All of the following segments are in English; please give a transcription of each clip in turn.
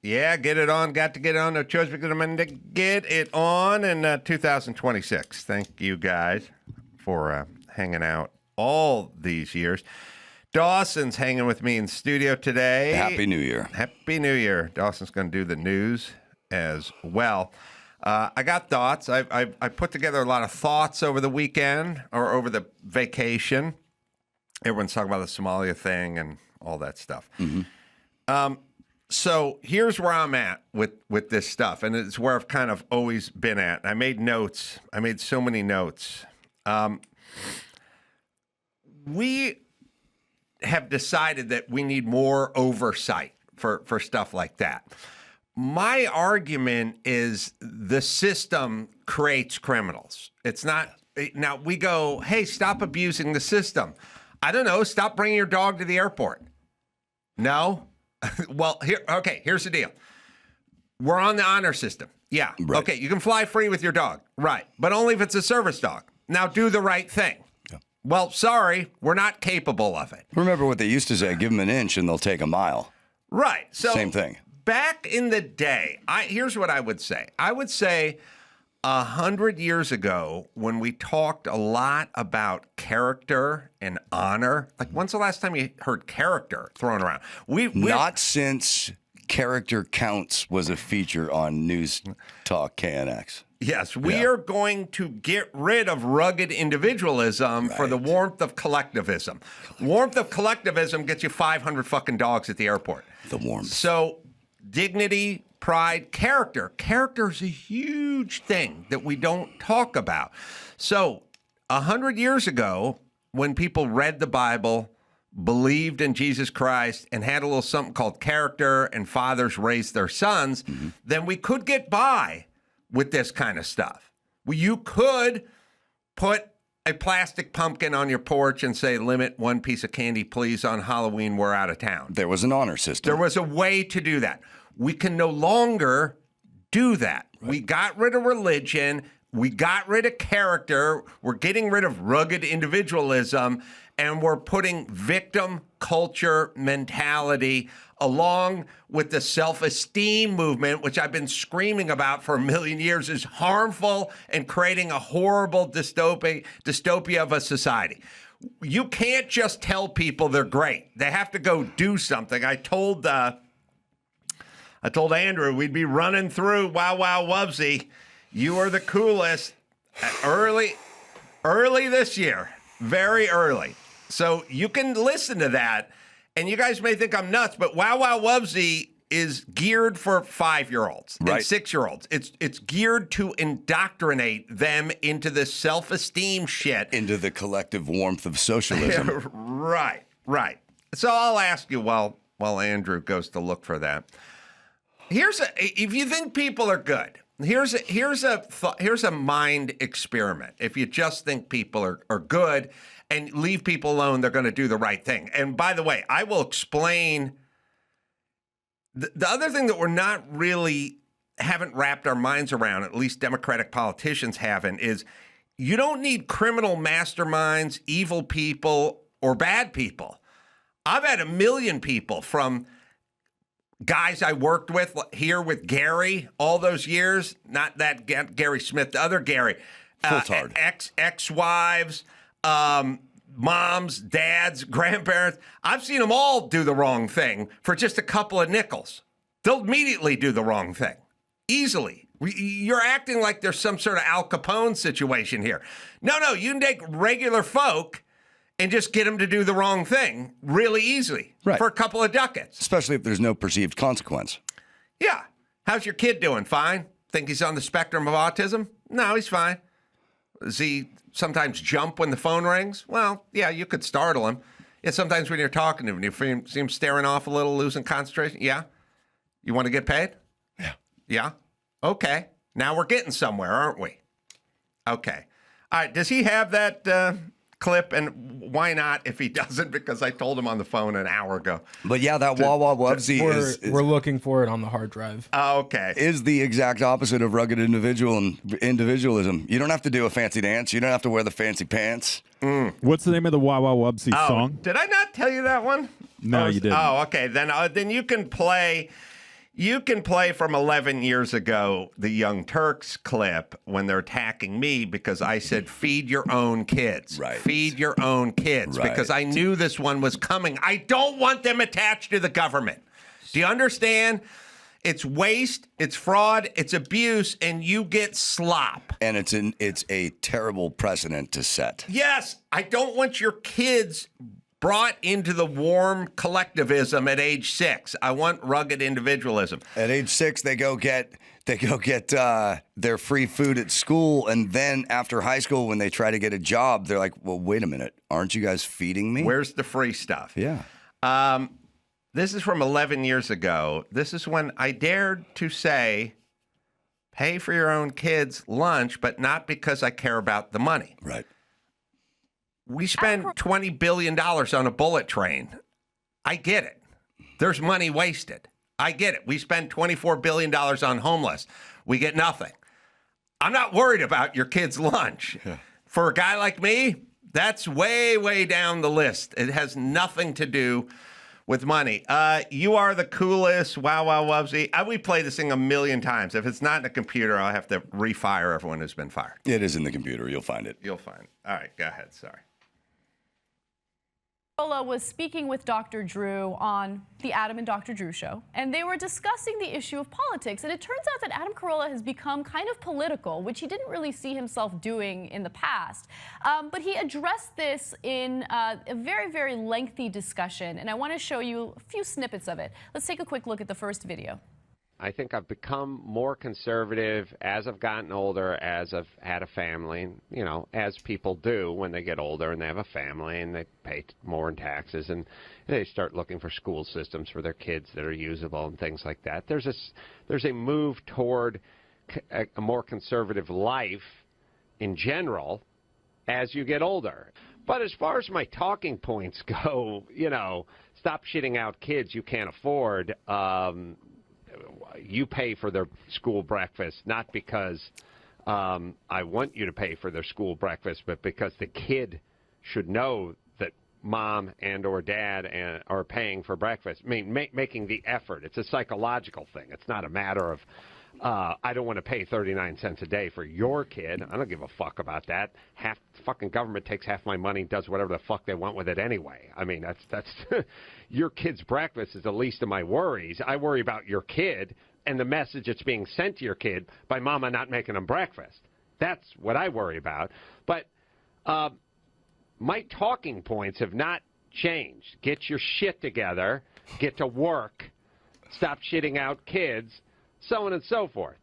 Yeah, get it on. Got to get it on. No choice because I'm going to get it on in 2026. Thank you guys for hanging out all these years. Dawson's hanging with me in the studio today. Happy New Year. Happy New Year. Dawson's going to do the news as well. I got thoughts. I put together a lot of thoughts over the weekend or over the vacation. Everyone's talking about the Somalia thing and all that stuff. Mm-hmm. So here's where I'm at with this stuff, and it's where I've kind of always been at. I made notes. I made so many notes. We have decided that we need more oversight for stuff like that. My argument is the system creates criminals. It's not, now we go, hey, stop abusing the system. I don't know, stop bringing your dog to the airport. No? Well, here's the deal. We're on the honor system. Yeah. Right. Okay, you can fly free with your dog. Right. But only if it's a service dog. Now do the right thing. Yeah. Well, sorry, we're not capable of it. Remember what they used to say, give them an inch and they'll take a mile. Right. So same thing. Back in the day, here's what I would say. I would say 100 years ago, when we talked a lot about character and honor, like when's the last time you heard character thrown around? Not since Character Counts was a feature on News Talk KNX. Yes, we are going to get rid of rugged individualism for the warmth of collectivism. Warmth of collectivism gets you 500 fucking dogs at the airport. The warmth. So dignity, pride, character. Character is a huge thing that we don't talk about. So 100 years ago, when people read the Bible, believed in Jesus Christ, and had a little something called character, and fathers raised their sons, then we could get by with this kind of stuff. You could put a plastic pumpkin on your porch and say, limit one piece of candy, please, on Halloween, we're out of town. There was an honor system. There was a way to do that. We can no longer do that. Right. We got rid of religion. We got rid of character. We're getting rid of rugged individualism, and we're putting victim culture mentality along with the self-esteem movement, which I've been screaming about for a million years, is harmful and creating a horrible dystopia of a society. You can't just tell people they're great. They have to go do something. I told Andrew we'd be running through Wow Wow Wubsy. You are the coolest. Early this year, very early. So you can listen to that, and you guys may think I'm nuts, but Wow Wow Wubsy is geared for 5-year-olds and 6-year-olds. It's geared to indoctrinate them into this self-esteem shit. Into the collective warmth of socialism. Right. So I'll ask you while Andrew goes to look for that. If you think people are good, here's a mind experiment. If you just think people are good and leave people alone, they're going to do the right thing. And by the way, I will explain the other thing that we're not really haven't wrapped our minds around, at least Democratic politicians haven't, is you don't need criminal masterminds, evil people, or bad people. I've had 1 million people from guys I worked with here with Gary all those years, not that Gary Smith, the other Gary, ex-wives, moms, dads, grandparents. I've seen them all do the wrong thing for just a couple of nickels. They'll immediately do the wrong thing, easily. You're acting like there's some sort of Al Capone situation here. No, you can take regular folk and just get them to do the wrong thing really easily for a couple of ducats. Especially if there's no perceived consequence. Yeah. How's your kid doing? Fine? Think he's on the spectrum of autism? No, he's fine. Does he sometimes jump when the phone rings? Well, yeah, you could startle him. Yeah, sometimes when you're talking to him, you see him staring off a little, losing concentration? Yeah. You want to get paid? Yeah. Yeah? Okay. Now we're getting somewhere, aren't we? Okay. All right. Does he have that clip? And why not if he doesn't? Because I told him on the phone an hour ago. But yeah, that Wawa Wubsy we're looking for it on the hard drive. Okay. Is the exact opposite of rugged individualism. You don't have to do a fancy dance. You don't have to wear the fancy pants. What's the name of the Wawa Wubsy song? Did I not tell you that one? No, you didn't. Oh, okay. Then you can play. You can play from 11 years ago the Young Turks clip when they're attacking me because I said, feed your own kids. Right. Feed your own kids. Right. Because I knew this one was coming. I don't want them attached to the government. Do you understand? It's waste, it's fraud, it's abuse, and you get slop. And it's a terrible precedent to set. Yes, I don't want your kids brought into the warm collectivism at age 6. I want rugged individualism. At age 6, they go get their free food at school, and then after high school, when they try to get a job, they're like, "Well, wait a minute, aren't you guys feeding me?" Where's the free stuff? Yeah. This is from 11 years ago. This is when I dared to say, pay for your own kids' lunch, but not because I care about the money. Right. We spend $20 billion on a bullet train. I get it. There's money wasted. I get it. We spend $24 billion on homeless. We get nothing. I'm not worried about your kid's lunch. Yeah. For a guy like me, that's way, way down the list. It has nothing to do with money. You are the coolest. Wow, wow, wubsy. We play this thing a million times. If it's not in the computer, I'll have to refire everyone who's been fired. It is in the computer. You'll find it. You'll find it. All right, go ahead. Sorry. Carolla was speaking with Dr. Drew on the Adam and Dr. Drew show, and they were discussing the issue of politics. And it turns out that Adam Carolla has become kind of political, which he didn't really see himself doing in the past. But he addressed this in a very, very lengthy discussion, and I want to show you a few snippets of it. Let's take a quick look at the first video. I think I've become more conservative as I've gotten older, as I've had a family, you know, as people do when they get older and they have a family and they pay more in taxes and they start looking for school systems for their kids that are usable and things like that. There's a move toward a more conservative life in general as you get older. But as far as my talking points go, you know, stop shitting out kids you can't afford. You pay for their school breakfast, not because I want you to pay for their school breakfast, but because the kid should know that mom and or dad are paying for breakfast. I mean, making the effort. It's a psychological thing. It's not a matter of I don't want to pay 39 cents a day for your kid. I don't give a fuck about that. Half the fucking government takes half my money and does whatever the fuck they want with it anyway. I mean, that's your kid's breakfast is the least of my worries. I worry about your kid and the message that's being sent to your kid by mama not making them breakfast. That's what I worry about. But my talking points have not changed. Get your shit together. Get to work. Stop shitting out kids. So on and so forth.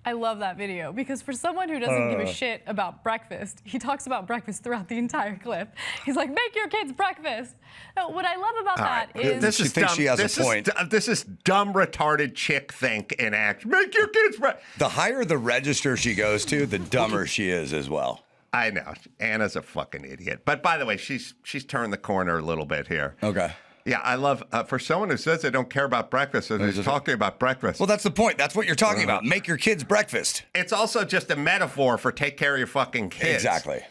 I love that video because for someone who doesn't give a shit about breakfast, he talks about breakfast throughout the entire clip. He's like, make your kids breakfast. No, what I love about that is... This is dumb. She has a point. This is dumb, retarded chick think in action. Make your kids breakfast. The higher the register she goes to, the dumber she is as well. I know. Anna's a fucking idiot. But by the way, she's turned the corner a little bit here. Okay. Yeah, I love, for someone who says they don't care about breakfast and is talking about breakfast. Well, that's the point. That's what you're talking about. Make your kids breakfast. It's also just a metaphor for take care of your fucking kids. Exactly.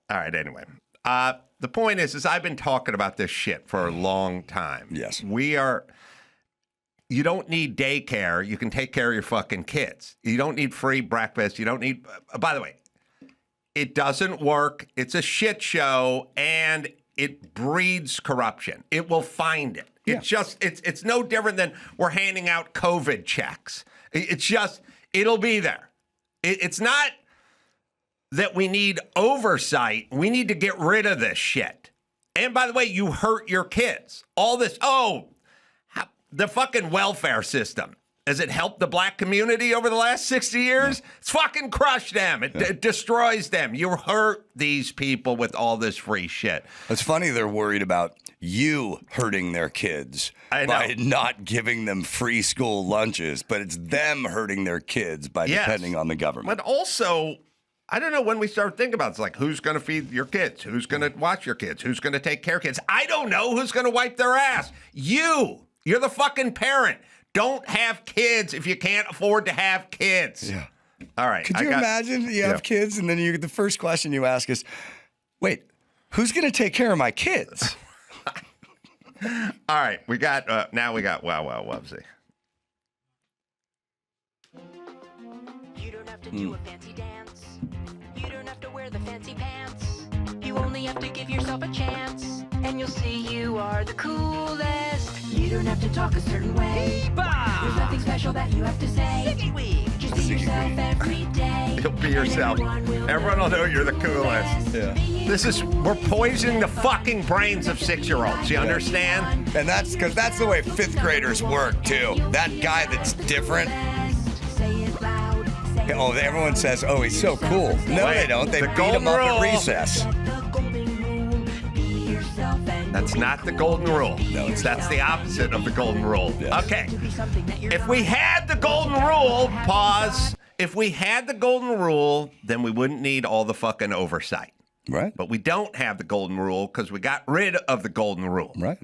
All right, anyway. The point is I've been talking about this shit for a long time. Yes. You don't need daycare. You can take care of your fucking kids. You don't need free breakfast. You don't need, by the way, it doesn't work. It's a shit show, and it breeds corruption. It will find it. It's just, it's no different than we're handing out COVID checks. It's just, it'll be there. It's not that we need oversight. We need to get rid of this shit. And by the way, you hurt your kids. All this, the fucking welfare system. Has it helped the black community over the last 60 years? No. It's fucking crushed them. It destroys them. You hurt these people with all this free shit. It's funny they're worried about you hurting their kids by not giving them free school lunches, but it's them hurting their kids by depending on the government. But also, I don't know when we start thinking about it. It's like, who's going to feed your kids? Who's going to watch your kids? Who's going to take care of kids? I don't know who's going to wipe their ass. You're the fucking parent. Don't have kids if you can't afford to have kids. Yeah. All right. Could you imagine you have kids and then the first question you ask is, wait, who's going to take care of my kids? All right. We got, now we got Wow Wow Wubsy. have to do a fancy dance. You don't have to wear the fancy pants. You only have to give yourself a chance, and you'll see you are the coolest. You don't have to talk a certain way. There's nothing special that you have to say. Just be yourself every day. You'll be yourself. Everyone will know you're the coolest. Yeah. We're poisoning the fucking brains of 6-year-olds. You understand? And that's because that's the way 5th graders work, too. That guy that's different. Say it loud. Say Oh, everyone says, oh, he's so cool. No, Wait, they don't. They the beat golden him up rule. at recess. That's not the golden rule. No, it's That's the opposite of the golden rule. Yes. Okay. If we had the golden rule, pause. If we had the golden rule, then we wouldn't need all the fucking oversight. Right. But we don't have the golden rule because we got rid of the golden rule. Right.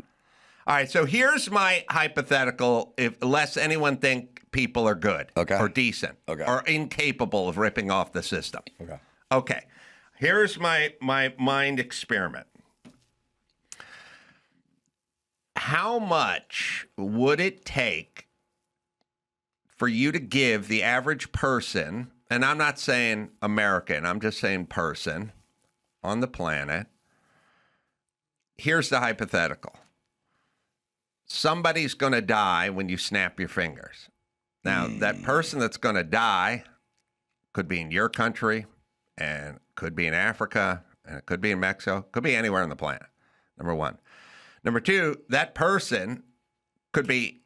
All right, so here's my hypothetical, unless anyone think people are good or decent or incapable of ripping off the system. Okay. Here's my mind experiment. How much would it take for you to give the average person, and I'm not saying American, I'm just saying person on the planet, here's the hypothetical. Somebody's going to die when you snap your fingers. Now, that person that's going to die could be in your country, and could be in Africa, and it could be in Mexico, could be anywhere on the planet, number one. Number two, that person could be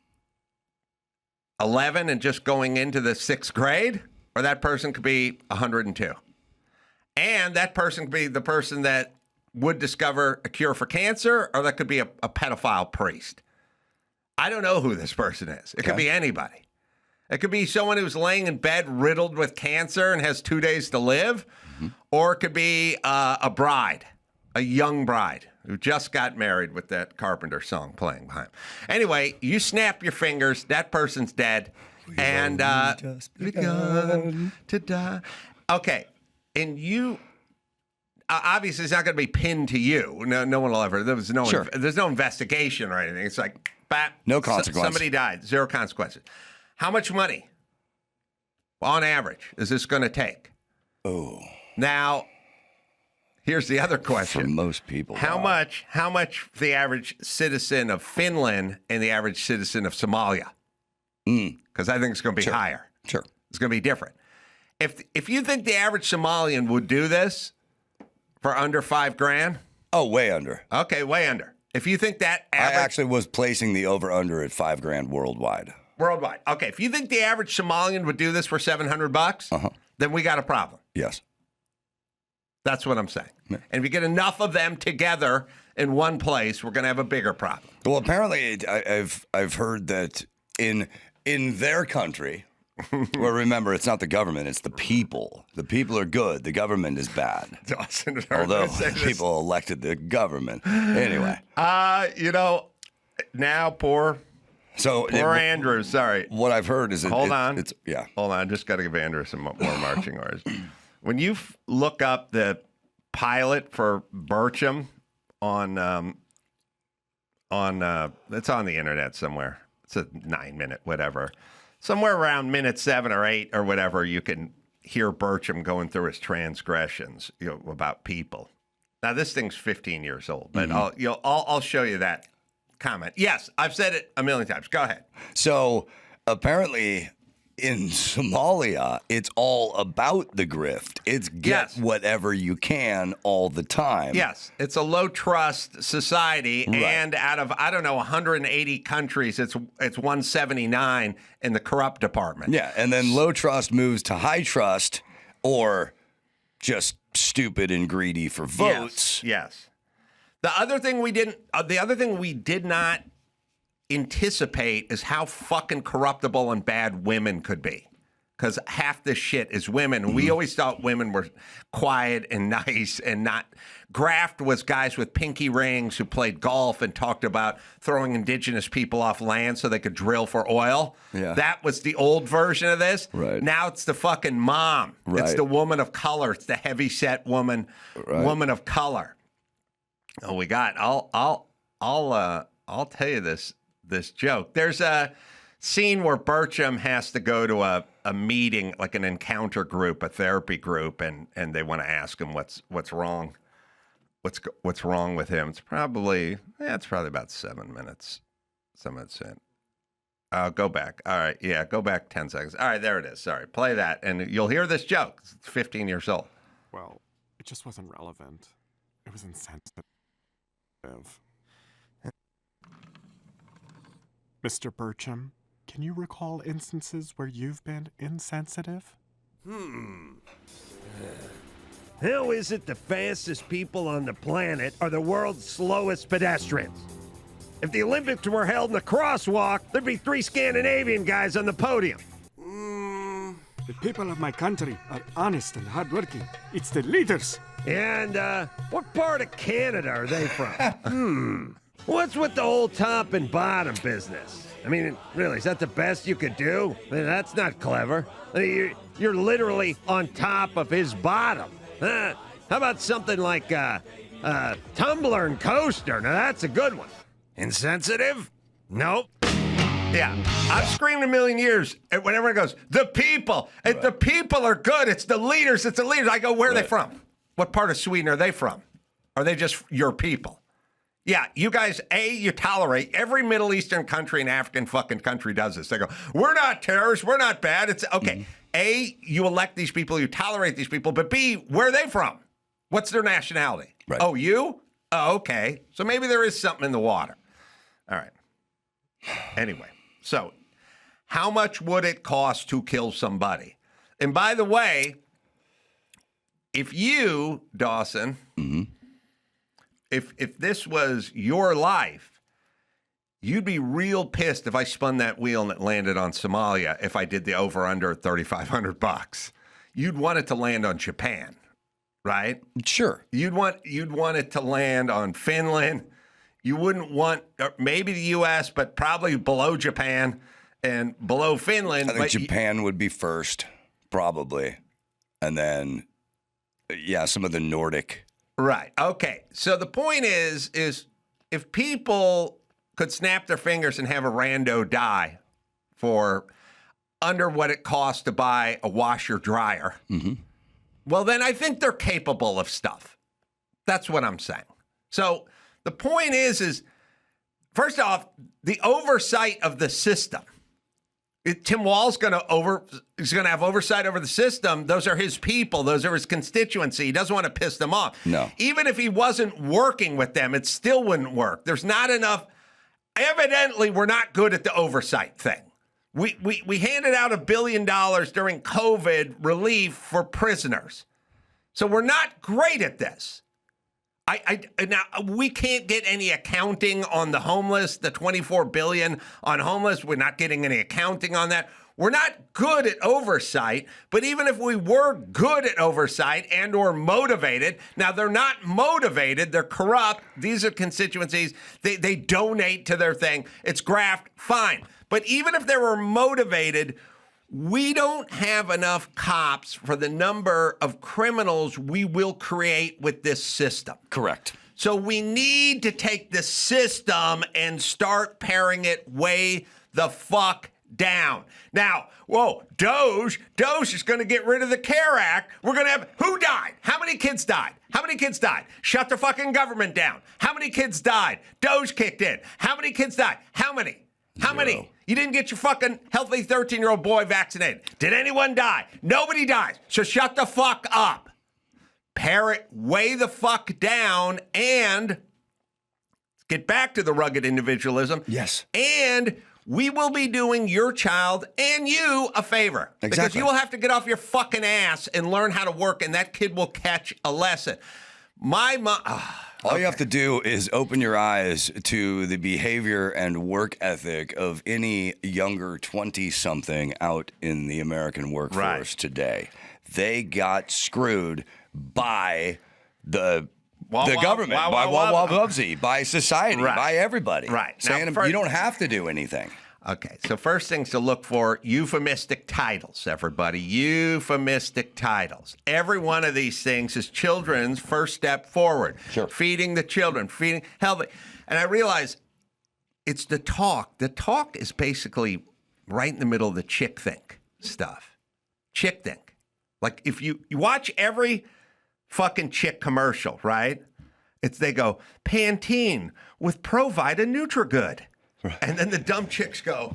11 and just going into the 6th grade, or that person could be 102. And that person could be the person that would discover a cure for cancer, or that could be a pedophile priest. I don't know who this person is. It could be anybody. It could be someone who's laying in bed riddled with cancer and has 2 days to live, or it could be a bride, a young bride who just got married with that Carpenter song playing behind him. Anyway, you snap your fingers, that person's dead, and just begun to die. Okay, and you obviously it's not going to be pinned to you. No one will ever. There's no investigation or anything. It's like, bap, no consequence. Somebody died, 0 consequences. How much money, on average, is this going to take? Oh, now. Here's the other question. For most people. How much the average citizen of Finland and the average citizen of Somalia? Because I think it's going to be higher. Sure. It's going to be different. If you think the average Somalian would do this for under $5,000? Oh, way under. Okay, way under. If you think that I actually was placing the over-under at $5,000 worldwide. Worldwide. Okay, if you think the average Somalian would do this for $700, then we got a problem. Yes. That's what I'm saying. And if you get enough of them together in one place, we're going to have a bigger problem. Well, apparently, I've heard that in their country, well, remember, it's not the government; it's the people. The people are good. The government is bad. Dawson, although people elected the government anyway. Now poor Andrew. Sorry. What I've heard is hold on. Hold on. Just got to give Andrew some more marching orders. When you look up the pilot for Bircham on it's on the internet somewhere. It's a 9-minute whatever. Somewhere around minute 7 or 8 or whatever, you can hear Bircham going through his transgressions, about people. Now this thing's 15 years old, but I'll show you that comment. Yes, I've said it a million times. Go ahead. So apparently, in Somalia, it's all about the grift. It's get whatever you can all the time. Yes, it's a low trust society, and out of 180 countries, it's 179 in the corrupt department. Yeah, and then low trust moves to high trust, or just stupid and greedy for votes. Yes. The other thing we did not anticipate is how fucking corruptible and bad women could be, because half this shit is women. We always thought women were quiet and nice and not. Graft was guys with pinky rings who played golf and talked about throwing indigenous people off land so they could drill for oil. Yeah. That was the old version of this. Right. Now it's the fucking mom. Right. It's the woman of color. It's the heavy-set woman of color. Oh, we got. I'll tell you this joke. There's scene where Burcham has to go to a meeting, like an encounter group, a therapy group, and they want to ask him what's wrong. What's wrong with him? It's probably about 7 minutes. 7 minutes in. Go back. All right, yeah, go back 10 seconds. All right, there it is. Sorry, play that, and you'll hear this joke. It's 15 years old. Well, it just wasn't relevant. It was insensitive. Mr. Burcham, can you recall instances where you've been insensitive? How is it the fastest people on the planet are the world's slowest pedestrians? If the Olympics were held in a crosswalk, there'd be 3 Scandinavian guys on the podium. The people of my country are honest and hardworking. It's the leaders. And, what part of Canada are they from? What's with the whole top and bottom business? I mean, really, is that the best you could do? I mean, that's not clever. I mean, you're literally on top of his bottom. How about something like, tumbler and coaster? Now, that's a good one. Insensitive? Nope. Yeah, I've screamed a million years when everyone goes, the people. If the people are good, it's the leaders. It's the leaders. I go, where are they from? What part of Sweden are they from? Are they just your people? Yeah, you guys, you tolerate. Every Middle Eastern country and African fucking country does this. They go, we're not terrorists. We're not bad. It's okay. You elect these people. You tolerate these people. But B, where are they from? What's their nationality? Right. Oh, you? Oh, okay. So maybe there is something in the water. All right. Anyway, so how much would it cost to kill somebody? And by the way, if you, Dawson, if this was your life, you'd be real pissed if I spun that wheel and it landed on Somalia if I did the over-under at $3,500. You'd want it to land on Japan, right? Sure. You'd want it to land on Finland. You wouldn't want maybe the U.S., but probably below Japan and below Finland. I think Japan would be first, probably. And then, yeah, some of the Nordic. Right. Okay. So the point is if people could snap their fingers and have a rando die for under what it costs to buy a washer dryer, well, then I think they're capable of stuff. That's what I'm saying. So the point is first off, the oversight of the system. Tim Wall's going to have oversight over the system. Those are his people. Those are his constituency. He doesn't want to piss them off. No. Even if he wasn't working with them, it still wouldn't work. There's not enough. Evidently, we're not good at the oversight thing. We handed out $1 billion during COVID relief for prisoners. So we're not great at this. Now, we can't get any accounting on the homeless, the $24 billion on homeless. We're not getting any accounting on that. We're not good at oversight, but even if we were good at oversight and or motivated, now they're not motivated, they're corrupt. These are constituencies. They donate to their thing. It's graft, fine. But even if they were motivated, we don't have enough cops for the number of criminals we will create with this system. Correct. So we need to take the system and start paring it way the fuck down. Now, Doge is going to get rid of the CARE Act. We're going to have, who died? How many kids died? How many kids died? Shut the fucking government down. How many kids died? Doge kicked in. How many kids died? How many? How many? You didn't get your fucking healthy 13-year-old boy vaccinated. Did anyone die? Nobody dies. So shut the fuck up. Pare it way the fuck down and get back to the rugged individualism. Yes. And we will be doing your child and you a favor. Exactly. Because you will have to get off your fucking ass and learn how to work, and that kid will catch a lesson. My mom... All you have to do is open your eyes to the behavior and work ethic of any younger 20-something out in the American workforce today. They got screwed by the government, by society, by everybody. Right. Saying Now, you don't have to do anything. Okay, so first things to look for, euphemistic titles, everybody. Euphemistic titles. Every one of these things is children's first step forward. Sure. Feeding the children, feeding healthy. And I realize it's the talk. The talk is basically right in the middle of the chick think stuff. Chick think. Like if you watch every fucking chick commercial, right? They go, Pantene with Provida Nutrigood. Right. And then the dumb chicks go,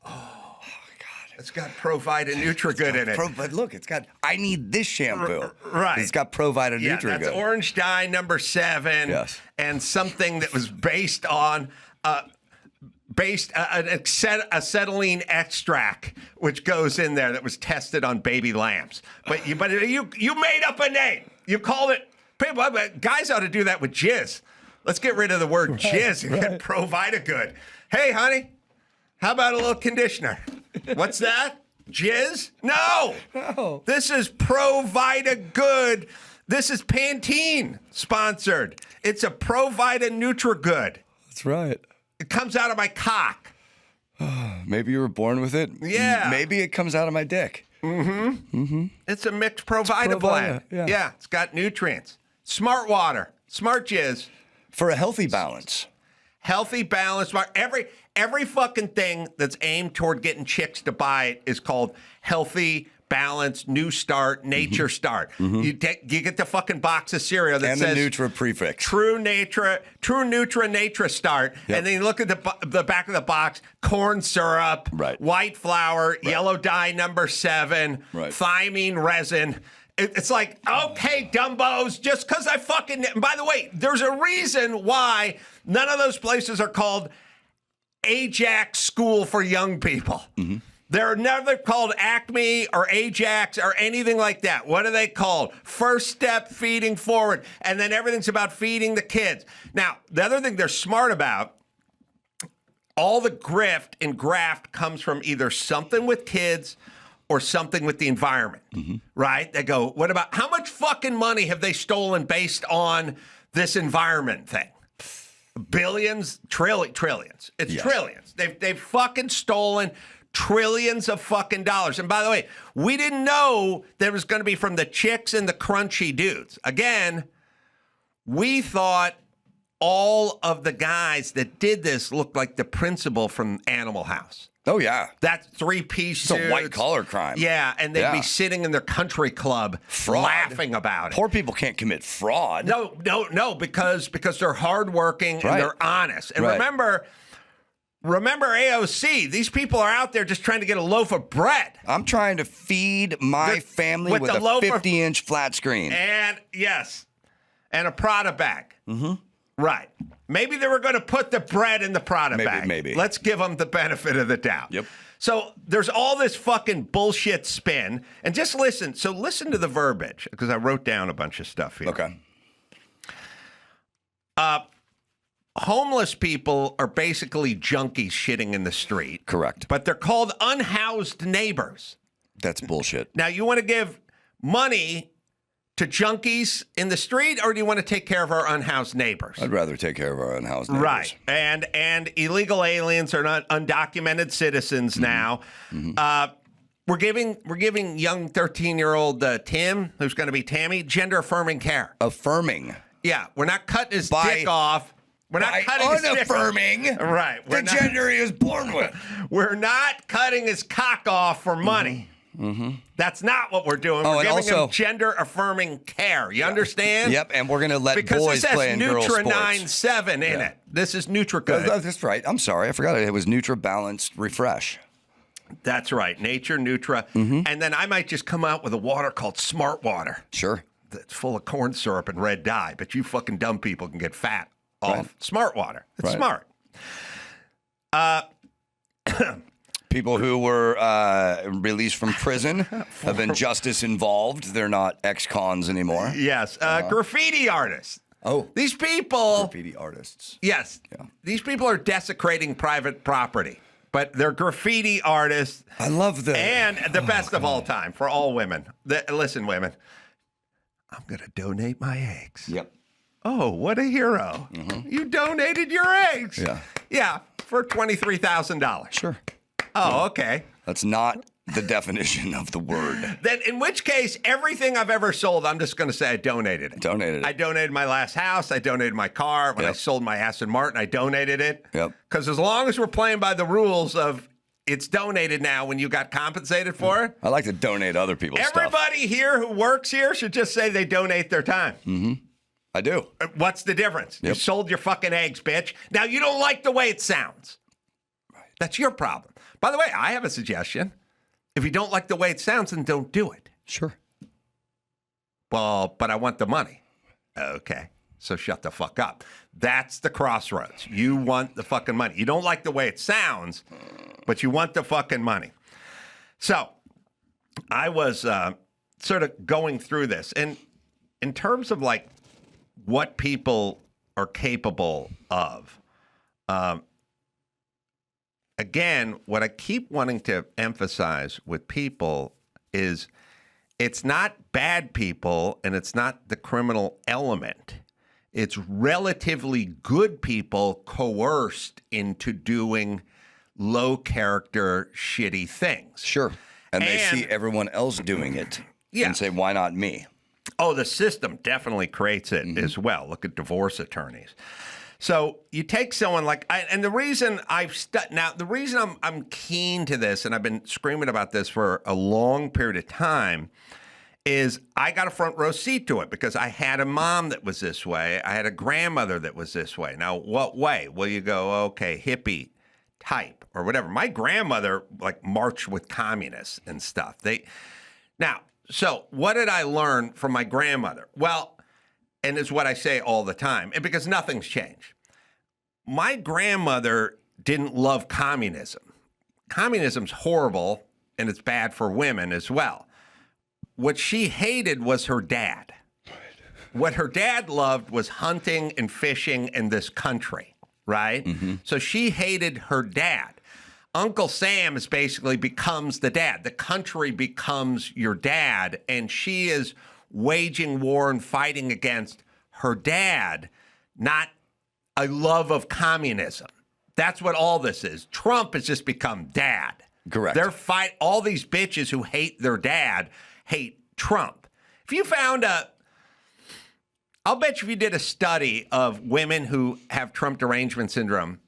oh God, it's got Provida Nutrigood in it. But look, it's got, I need this shampoo. Right. It's got Provida Yeah, Nutrigood. that's orange dye number 7. Yes. And something that was based on acetylene extract, which goes in there that was tested on baby lambs. But you made up a name. You called it. Guys ought to do that with jizz. Let's get rid of the word jizz and get Provida good. Hey, honey, how about a little conditioner? What's that? Jizz? No. This is Provida good. This is Pantene sponsored. It's a Provida Nutrigood. That's right. It comes out of my cock. Maybe you were born with it. Yeah. Maybe it comes out of my dick. It's a mixed Provida blend. Yeah, it's got nutrients. Smart water, smart jizz. For a healthy balance. Healthy balance. Every fucking thing that's aimed toward getting chicks to buy it is called healthy, balanced, new start, nature start. You get the fucking box of cereal that and says the Nutra prefix. True Nutra Nature Start, and then you look at the back of the box: corn syrup, white flour, yellow dye number 7, thiamine resin. It's like, okay, dumbos, just because I fucking... And by the way, there's a reason why none of those places are called Ajax School for Young People. They're never called Acme or Ajax or anything like that. What are they called? First Step Feeding Forward. And then everything's about feeding the kids. Now, the other thing they're smart about, all the grift and graft comes from either something with kids or something with the environment, right? They go, what about, how much fucking money have they stolen based on this environment thing? Billions, trillions. It's trillions. They've fucking stolen trillions of fucking dollars. And by the way, we didn't know that it was going to be from the chicks and the crunchy dudes. Again, we thought all of the guys that did this looked like the principal from Animal House. Oh, yeah. That 3-piece suit. It's a white-collar crime. Yeah, and they'd be sitting in their country club laughing about it. Poor people can't commit fraud. No, because they're hardworking and they're honest. And remember AOC, these people are out there just trying to get a loaf of bread. I'm trying to feed my family with a 50-inch flat screen. And, and a Prada bag. Right. Maybe they were going to put the bread in the Prada bag. Maybe. Let's give them the benefit of the doubt. Yep. So there's all this fucking bullshit spin. And just listen. So listen to the verbiage, because I wrote down a bunch of stuff here. Okay. Homeless people are basically junkies shitting in the street. Correct. But they're called unhoused neighbors. That's bullshit. Now, you want to give money to junkies in the street, or do you want to take care of our unhoused neighbors? I'd rather take care of our unhoused neighbors. Right. And illegal aliens are not undocumented citizens now. We're giving young 13-year-old Tim, who's going to be Tammy, gender affirming care. Affirming. Yeah, we're not cutting his dick off. We're not cutting his dick off. Unaffirming. Right. The gender he was born with. We're not cutting his cock off for money. That's not what we're doing. We're giving him gender-affirming care. You understand? Yep, and we're going to let boys play in girls' sports. Because this has Nutra 9-7 in it. This is NutraGood. That's right. I'm sorry. I forgot it. It was Nutra Balanced Refresh. That's right. Nature, Nutra. And then I might just come out with a water called Smart Water. Sure. That's full of corn syrup and red dye, but you fucking dumb people can get fat off Smart Water. It's smart. People who were released from prison have been justice involved. They're not ex-cons anymore. Yes. Graffiti artists. Oh. These people. Graffiti artists. Yes. Yeah. These people are desecrating private property, but they're graffiti artists. I love them. And the best of all time for all women. Listen, women. I'm going to donate my eggs. Yep. Oh, what a hero. You donated your eggs. Yeah. Yeah, for $23,000. Sure. Oh, okay. That's not the definition of the word. Then, in which case, everything I've ever sold, I'm just going to say I donated it. I donated my last house. I donated my car. When I sold my Aston Martin, I donated it. Yep. Because as long as we're playing by the rules of it's donated now when you got compensated for it. I like to donate other people's stuff. Everybody here who works here should just say they donate their time. Mm-hmm. I do. What's the difference? Yep. You sold your fucking eggs, bitch. Now you don't like the way it sounds. Right. That's your problem. By the way, I have a suggestion. If you don't like the way it sounds, then don't do it. Sure. Well, but I want the money. Okay. So shut the fuck up. That's the crossroads. You want the fucking money. You don't like the way it sounds, but you want the fucking money. So I was sort of going through this. And in terms of like what people are capable of, again, what I keep wanting to emphasize with people is it's not bad people and it's not the criminal element. It's relatively good people coerced into doing low character, shitty things. Sure. And they see everyone else doing it and say, why not me? Oh, the system definitely creates it as well. Look at divorce attorneys. So you take someone like, and the reason the reason I'm keen to this, and I've been screaming about this for a long period of time, is I got a front row seat to it because I had a mom that was this way. I had a grandmother that was this way. Now, what way? Well, you go, okay, hippie type or whatever. My grandmother like marched with communists and stuff. So what did I learn from my grandmother? Well, and it's what I say all the time, and because nothing's changed. My grandmother didn't love communism. Communism's horrible, and it's bad for women as well. What she hated was her dad. What her dad loved was hunting and fishing in this country, right? Mm-hmm. So she hated her dad. Uncle Sam basically becomes the dad. The country becomes your dad, and she is waging war and fighting against her dad, not a love of communism. That's what all this is. Trump has just become dad. Correct. All these bitches who hate their dad hate Trump. If you found I'll bet you if you did a study of women who have Trump derangement syndrome,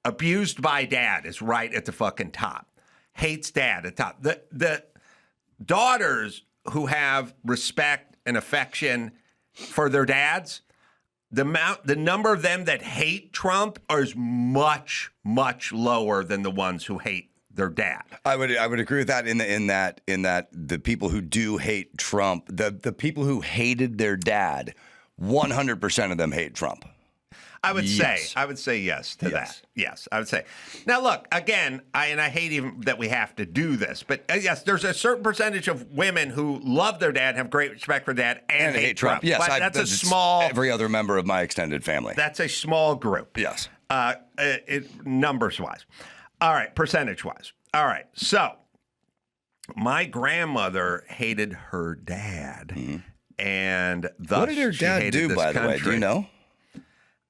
abused by dad is right at the fucking top. Hates dad at the top. The daughters who have respect and affection for their dads, the number of them that hate Trump is much, much lower than the ones who hate their dad. I would agree with that in that the people who do hate Trump, the people who hated their dad, 100% of them hate Trump. I would say yes to that. Yes, I would say. Now, look, again, I hate even that we have to do this, but yes, there's a certain percentage of women who love their dad, have great respect for dad, and hate Trump. Yes, but that's a small. Every other member of my extended family. That's a small group. Yes. Numbers wise. All right, percentage wise. All right, so my grandmother hated her dad, and thus what did her dad do? By the way, do you know?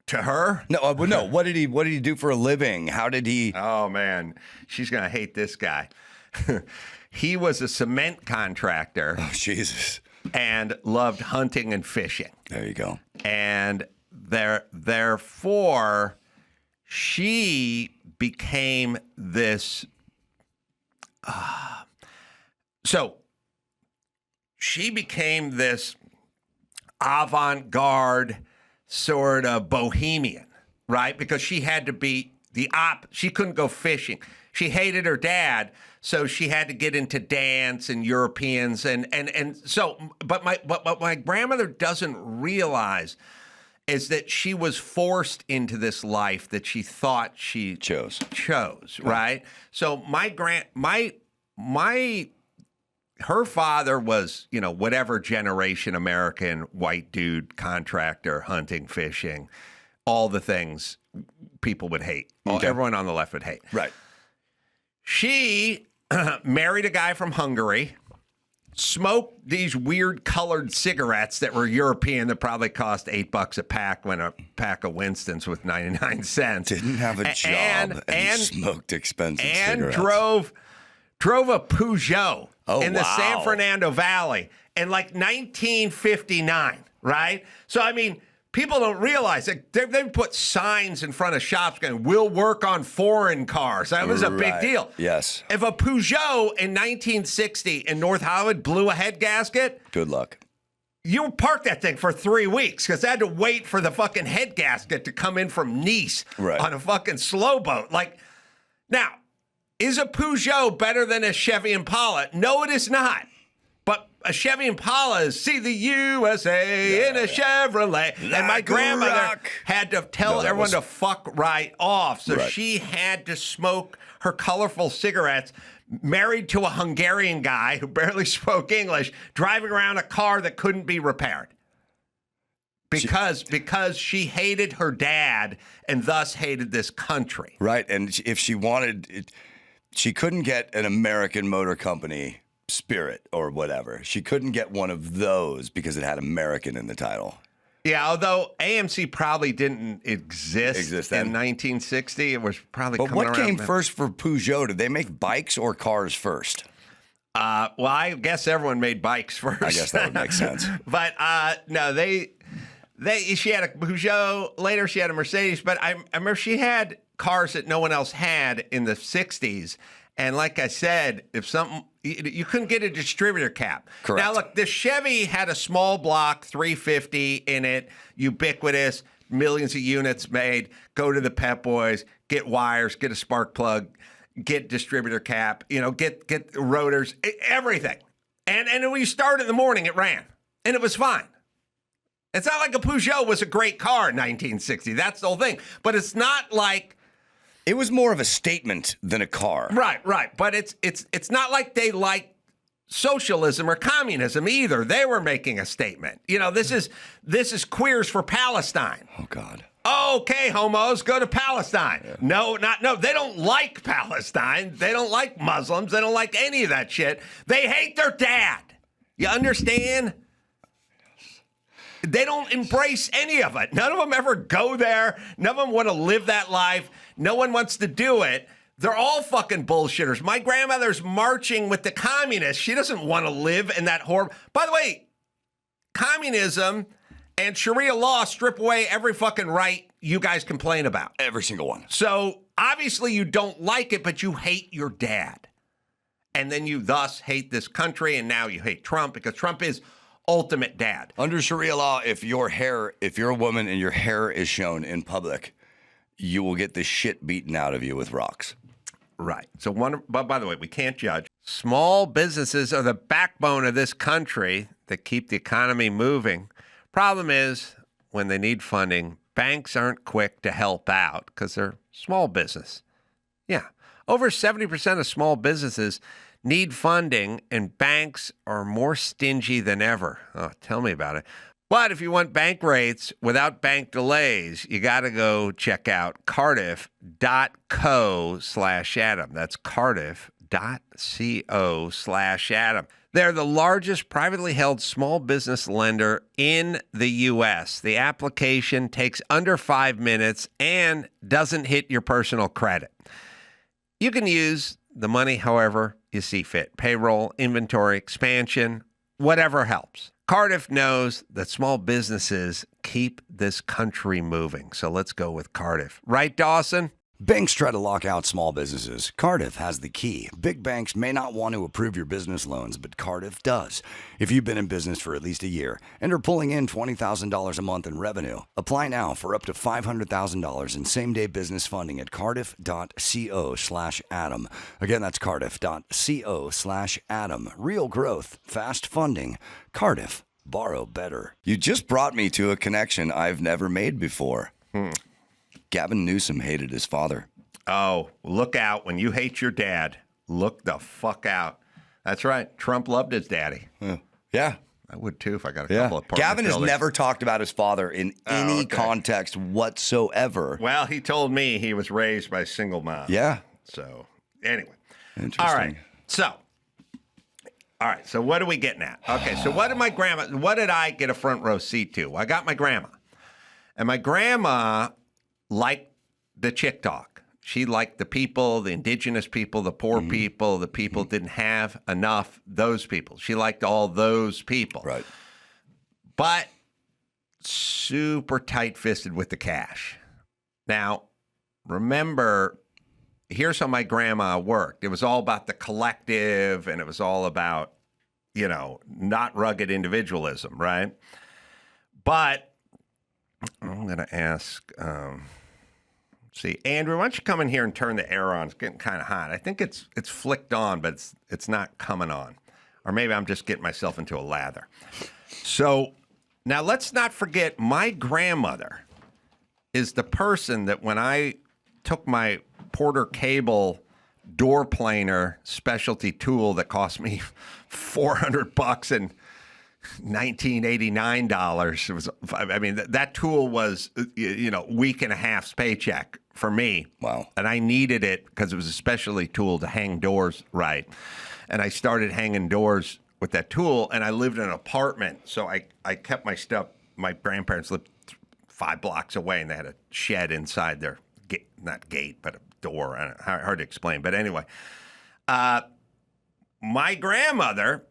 To her? No, no. What did he do for a living? How did he? Oh man, she's gonna hate this guy. He was a cement contractor. Oh Jesus! And loved hunting and fishing. There you go. And therefore, she became this. She became this avant-garde sort of bohemian, right? Because she had to be she couldn't go fishing. She hated her dad, so she had to get into dance and Europeans and so but my grandmother doesn't realize is that she was forced into this life that she thought she chose, right? So her father was, whatever generation American white dude, contractor, hunting, fishing, all the things people would hate. Okay. Everyone on the left would hate. Right. She married a guy from Hungary, smoked these weird colored cigarettes that were European that probably cost $8 a pack when a pack of Winston's was 99 cents. Didn't have a job and smoked expensive cigarettes. And drove a Peugeot in the San Fernando Valley in like 1959, right? So, I mean, People don't realize that they put signs in front of shops going, "We'll work on foreign cars." That was a big deal. Yes. If a Peugeot in 1960 in North Hollywood blew a head gasket, good luck. You parked that thing for 3 weeks because I had to wait for the fucking head gasket to come in from Nice on a fucking slow boat. Like, now, is a Peugeot better than a Chevy Impala? No, it is not. But a Chevy Impala is see the USA in a Chevrolet. And my grandmother had to tell everyone to fuck right off. So she had to smoke her colorful cigarettes, married to a Hungarian guy who barely spoke English, driving around a car that couldn't be repaired. Because she hated her dad and thus hated this country. Right. And if she wanted it, she couldn't get an American Motor Company Spirit or whatever. She couldn't get one of those because it had American in the title. Yeah, although AMC probably didn't exist in 1960. It was probably coming around. But what came first for Peugeot? Did they make bikes or cars first? Well, I guess everyone made bikes first. I guess that would make sense. But no, she had a Peugeot. Later, she had a Mercedes. But I remember she had cars that no one else had in the 60s. And like I said, if something, you couldn't get a distributor cap. Correct. Now, look, the Chevy had a small block 350 in it, ubiquitous, millions of units made. Go to the Pep Boys, get wires, get a spark plug, get distributor cap, get rotors, everything. And when you start in the morning, it ran, and it was fine. It's not like a Peugeot was a great car in 1960. That's the whole thing. But it's not like, it was more of a statement than a car. Right. But it's not like they liked socialism or communism either. They were making a statement. This is queers for Palestine. Oh God. Okay, homos, go to Palestine. Yeah. No. They don't like Palestine. They don't like Muslims. They don't like any of that shit. They hate their dad. You understand? They don't embrace any of it. None of them ever go there. None of them want to live that life. No one wants to do it. They're all fucking bullshitters. My grandmother's marching with the communists. She doesn't want to live in that horrible... By the way, communism and Sharia law strip away every fucking right you guys complain about. Every single one. So obviously you don't like it, but you hate your dad. And then you thus hate this country, and now you hate Trump because Trump is ultimate dad. Under Sharia law, if you're a woman and your hair is shown in public, you will get the shit beaten out of you with rocks. Right. So but by the way, we can't judge. Small businesses are the backbone of this country that keep the economy moving. Problem is, when they need funding, banks aren't quick to help out because they're small business. Yeah. Over 70% of small businesses need funding, and banks are more stingy than ever. Oh, tell me about it. But if you want bank rates without bank delays, you got to go check out cardiff.co/Adam. That's cardiff.co/Adam. They're the largest privately held small business lender in the U.S. The application takes under 5 minutes and doesn't hit your personal credit. You can use the money however you see fit. Payroll, inventory, expansion, whatever helps. Cardiff knows that small businesses keep this country moving. So let's go with Cardiff. Right, Dawson? Banks try to lock out small businesses. Cardiff has the key. Big banks may not want to approve your business loans, but Cardiff does. If you've been in business for at least a year and are pulling in $20,000 a month in revenue, apply now for up to $500,000 in same-day business funding at cardiff.co/Adam. Again, that's cardiff.co/Adam. Real growth, fast funding. Cardiff. Borrow better. You just brought me to a connection I've never made before. Gavin Newsom hated his father. Oh, look out. When you hate your dad, look the fuck out. That's right. Trump loved his daddy. Yeah. I would too if I got a couple of apartment Gavin has buildings. never talked about his father in any context whatsoever. Well, he told me he was raised by a single mom. Yeah. So, anyway. Interesting. All right. So what are we getting at? Okay, so what did I get a front row seat to? I got my grandma. And my grandma liked the chick talk. She liked the people, the indigenous people, the poor people, the people didn't have enough, those people. She liked all those people. Right. But super tight-fisted with the cash. Now, remember, here's how my grandma worked. It was all about the collective, and it was all about, not rugged individualism, right? But I'm going to ask, see, Andrew, why don't you come in here and turn the air on? It's getting kind of hot. I think it's flicked on, but it's not coming on. Or maybe I'm just getting myself into a lather. So now let's not forget, my grandmother is the person that when I took my Porter Cable door planer specialty tool that cost me $400 and $1989. It was, that tool was, week and a half's paycheck for me. Wow. And I needed it because it was a specialty tool to hang doors right. And I started hanging doors with that tool, and I lived in an apartment. So I kept my stuff. My grandparents lived 5 blocks away, and they had a shed inside their gate, not gate, but a door. Hard to explain. But anyway, my grandmother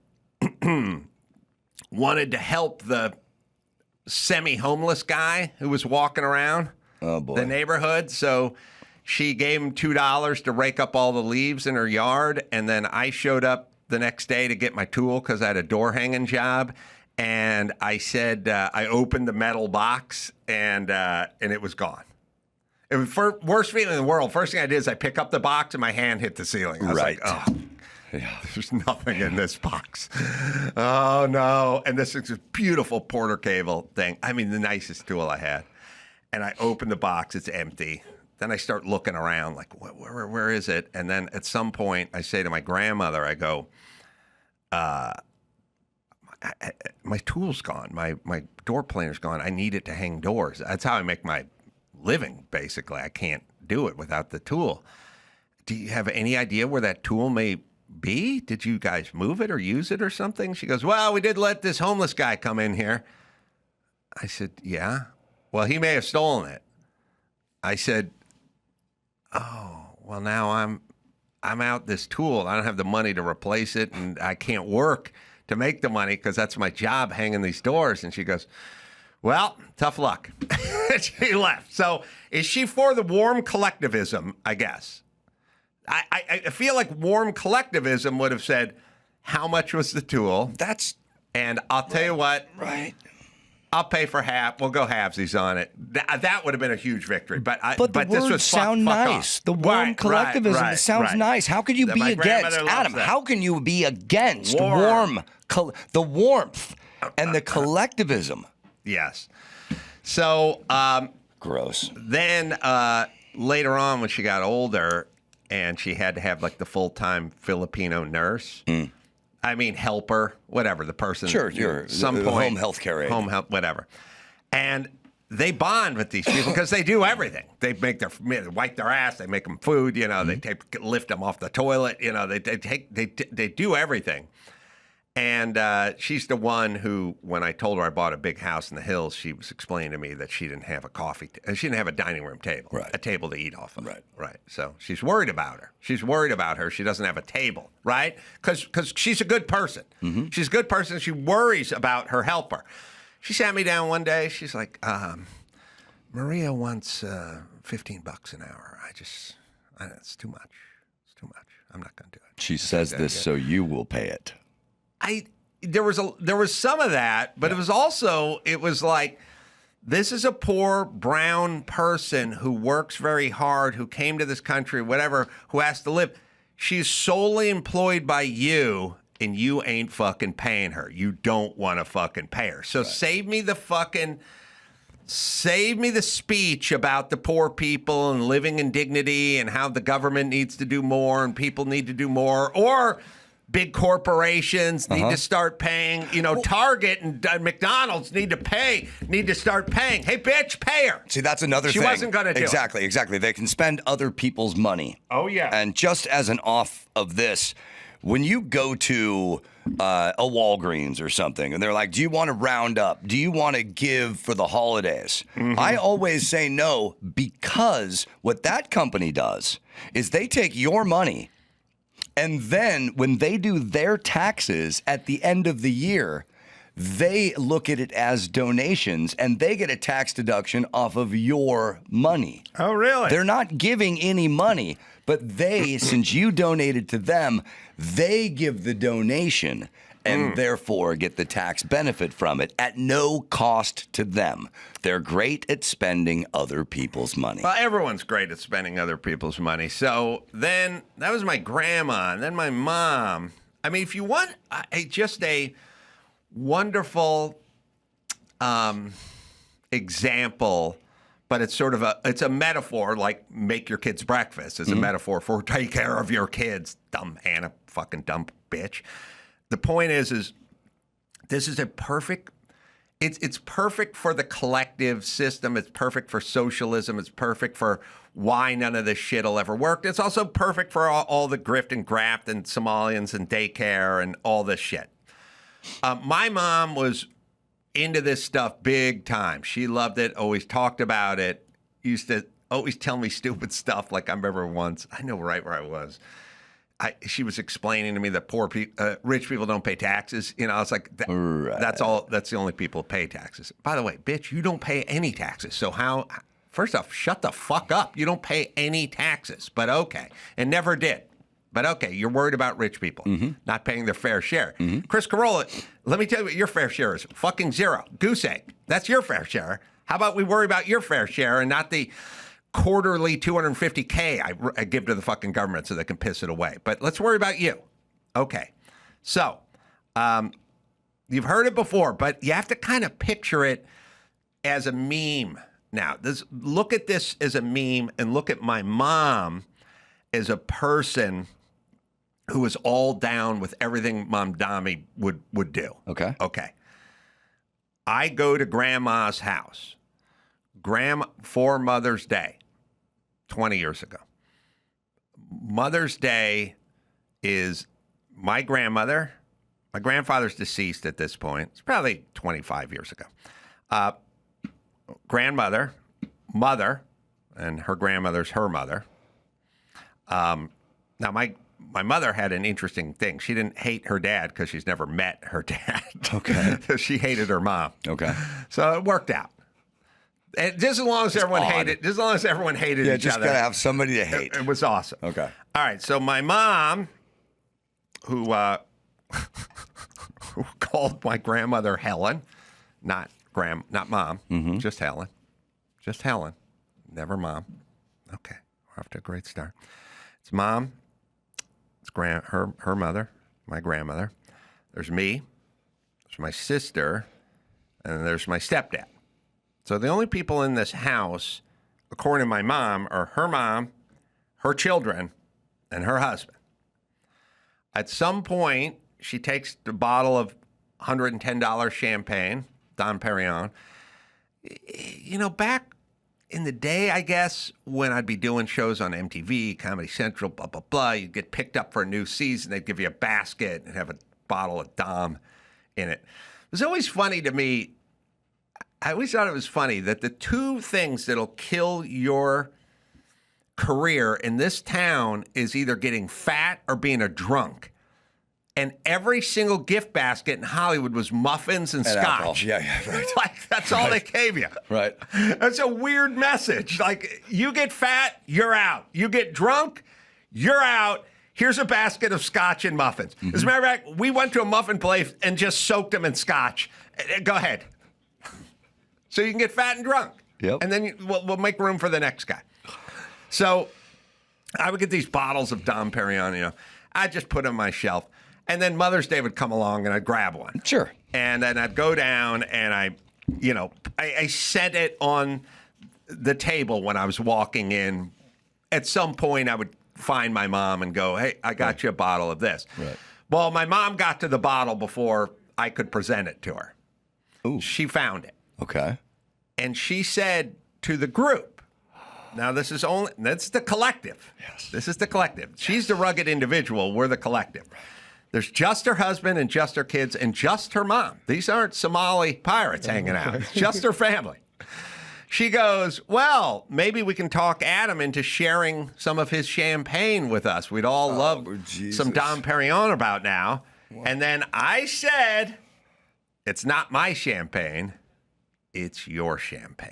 wanted to help the semi-homeless guy who was walking around the neighborhood. So she gave him $2 to rake up all the leaves in her yard. And then I showed up the next day to get my tool because I had a door hanging job. And I said, I opened the metal box and it was gone. It was the worst feeling in the world. First thing I did is I pick up the box and my hand hit the ceiling. I was like, oh. Yeah, there's nothing in this box. Oh, no. And this is a beautiful Porter Cable thing. I mean, the nicest tool I had. And I open the box. It's empty. Then I start looking around like, where is it? And then at some point, I say to my grandmother, I go, my tool's gone. My door planer's gone. I need it to hang doors. That's how I make my living, basically. I can't do it without the tool. Do you have any idea where that tool may be? Did you guys move it or use it or something? She goes, well, we did let this homeless guy come in here. I said, yeah. Well, he may have stolen it. I said, oh, well, now I'm out this tool. I don't have the money to replace it, and I can't work to make the money because that's my job, hanging these doors. And she goes, well, tough luck. She left. So is she for the warm collectivism, I guess? I feel like warm collectivism would have said, how much was the tool? And I'll tell you what. Right. I'll pay for half. We'll go halvesies on it. That would have been a huge victory. But the this words was fuck off. nice. The warm collectivism. It sounds nice. How could you be against Adam? How can you be against the warmth and the collectivism? Yes. So gross. Then later on, when she got older, and she had to have like the full-time Filipino nurse. I mean, helper, whatever, the person. Sure, some point, home health care aide. Home health, whatever. And they bond with these people because they do everything. They make they wipe their ass, they make them food, they lift them off the toilet, they do everything. And she's the one who, when I told her I bought a big house in the hills, she was explaining to me that she didn't have a she didn't have a dining room table, a table to eat off of. Right. So she's worried about her. She doesn't have a table, right? Because she's a good person. Mm-hmm. She's a good person. She worries about her helper. She sat me down one day. She's like, Maria wants $15 an hour. It's too much. It's too much. I'm not going to do it. She says this so you will pay it. There was some of that, but it was like, this is a poor brown person who works very hard, who came to this country, whatever, who has to live. She's solely employed by you, and you ain't fucking paying her. You don't want to fucking pay her. So save me the speech about the poor people and living in dignity and how the government needs to do more and people need to do more, or big corporations need to start paying. Target and McDonald's need to start paying. Hey, bitch, pay her. See, that's another thing. She wasn't going to do it. Exactly. They can spend other people's money. Oh, yeah. And just as an off of this, when you go to a Walgreens or something, and they're like, do you want to round up? Do you want to give for the holidays? Mm-hmm. I always say no, because what that company does is they take your money, and then when they do their taxes at the end of the year, they look at it as donations, and they get a tax deduction off of your money. Oh, really? They're not giving any money, but they, since you donated to them, they give the donation and therefore get the tax benefit from it at no cost to them. They're great at spending other people's money. Well, everyone's great at spending other people's money. So then that was my grandma, and then my mom. I mean, if you want just a wonderful example, but it's sort of it's a metaphor, like make your kids breakfast is a metaphor for take care of your kids, dumb Hannah, fucking dumb bitch. The point is this is a perfect, it's perfect for the collective system. It's perfect for socialism. It's perfect for why none of this shit will ever work. It's also perfect for all the grift and graft and Somalians and daycare and all this shit. My mom was into this stuff big time. She loved it, always talked about it, used to always tell me stupid stuff. Like I remember once, I know right where I was. She was explaining to me that rich people don't pay taxes. You know, I was like, that's the only people who pay taxes. By the way, bitch, you don't pay any taxes. So how, first off, shut the fuck up. You don't pay any taxes, but okay. And never did. But okay, you're worried about rich people not paying their fair share. Chris Carolla, let me tell you what your fair share is. Fucking zero. Goose egg. That's your fair share. How about we worry about your fair share and not the quarterly $250K I give to the fucking government so they can piss it away. But let's worry about you. Okay. So, you've heard it before, but you have to kind of picture it as a meme. Now, look at this as a meme and look at my mom as a person who was all down with everything Mom Dami would do. Okay. Okay. I go to Grandma's house. For Mother's Day, 20 years ago. Mother's Day is my grandmother. My grandfather's deceased at this point. It's probably 25 years ago. Grandmother, mother, and her grandmother's her mother. Now, my mother had an interesting thing. She didn't hate her dad because she's never met her dad. Okay. She hated her mom. Okay. So it worked out. And just as long as everyone hated each other. Just gotta have somebody to hate. It was awesome. Okay. All right. So my mom, who called my grandmother Helen, not mom, just Helen, never mom. Okay, we're off to a great start. It's mom. It's her mother, my grandmother. There's me. There's my sister, and there's my stepdad. So the only people in this house, according to my mom, are her mom, her children, and her husband. At some point, she takes the bottle of $110 champagne, Dom Perignon. You know, back in the day, I guess, when I'd be doing shows on MTV, Comedy Central, blah, blah, blah, you'd get picked up for a new season. They'd give you a basket and have a bottle of Dom in it. It was always funny to me. I always thought it was funny that the two things that'll kill your career in this town is either getting fat or being a drunk. And every single gift basket in Hollywood was muffins and scotch. Alcohol. Yeah, right. Like, that's all they gave you. Right. That's a weird message. Like, you get fat, you're out. You get drunk, you're out. Here's a basket of scotch and muffins. As a matter of fact, we went to a muffin place and just soaked them in scotch. Go ahead. So you can get fat and drunk. Yep. And then we'll make room for the next guy. So I would get these bottles of Dom Perignon, you know. I'd just put them on my shelf. And then Mother's Day would come along and I'd grab one. Sure. And then I'd go down and I set it on the table when I was walking in. At some point, I would find my mom and go, hey, I got you a bottle of this. Right. Well, my mom got to the bottle before I could present it to her. Ooh. She found it. Okay. And she said to the group, now that's the collective. Yes. This is the collective. She's the rugged individual. We're the collective. There's just her husband and just her kids and just her mom. These aren't Somali pirates hanging out. It's just her family. She goes, well, maybe we can talk Adam into sharing some of his champagne with us. We'd all love some Dom Perignon about now. Wow. And then I said, It's not my champagne. It's your champagne.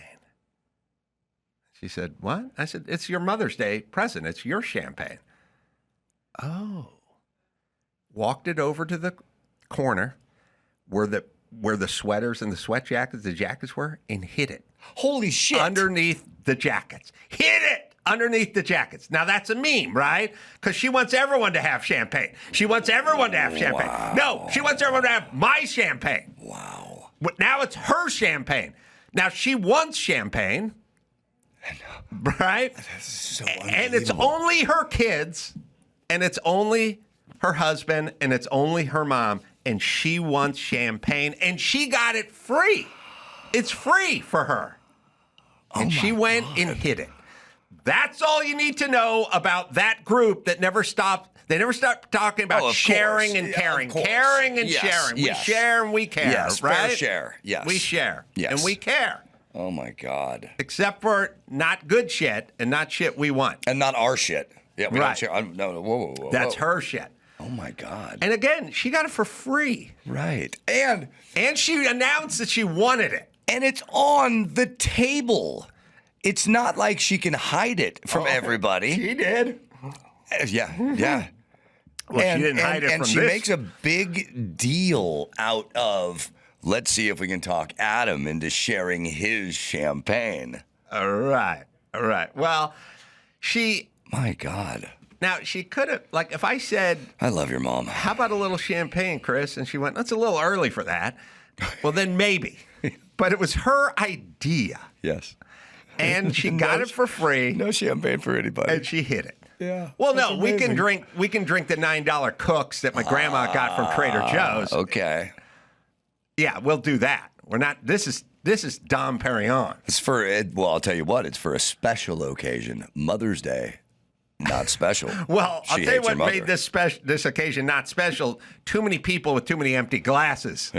She said, what? I said, it's your Mother's Day present. It's your champagne. Oh. Walked it over to the corner where the sweaters and the sweat jackets, the jackets were, and hid it. Holy shit. Underneath the jackets. Hid it underneath the jackets. Now, that's a meme, right? Because she wants everyone to have champagne. She wants everyone to have champagne. Wow. No, she wants everyone to have my champagne. Wow. But now it's her champagne. Now, she wants champagne. Right? So and it's only her kids, and it's only her husband, and it's only her mom, and she wants champagne, and she got it free. It's free for her. And she went and hid it. That's all you need to know about that group that never stopped. They never stopped talking about sharing and caring. Caring and sharing. We share and we care, yes, right? Fair share. Yes. We share. Yes. And we care. Oh, my God. Except for not good shit and not shit we want. And not our shit. Yeah, we Right. don't share. No, whoa. That's her shit. Oh, my God. And again, she got it for free. Right. And she announced that she wanted it. And it's on the table. It's not like she can hide it from everybody. She did. Yeah. Well, she didn't hide it from And she this. makes a big deal out of, let's see if we can talk Adam into sharing his champagne. All right. Well, My God. now she could have, like, if I said, I love your mom. how about a little champagne, Chris? And she went, that's a little early for that. Well, then maybe. But it was her idea. Yes. And she got it for free. No champagne for anybody. And she hid it. Yeah. Well, that's no, we can amazing. drink the $9 Cooks that my grandma got from Trader Joe's. Okay. Yeah, we'll do that. We're not. This is Dom Perignon. It's for it. Well, I'll tell you what. It's for a special occasion, Mother's Day. Not special. Well, I'll She tell you hates her what made mother. this occasion not special. Too many people with too many empty glasses.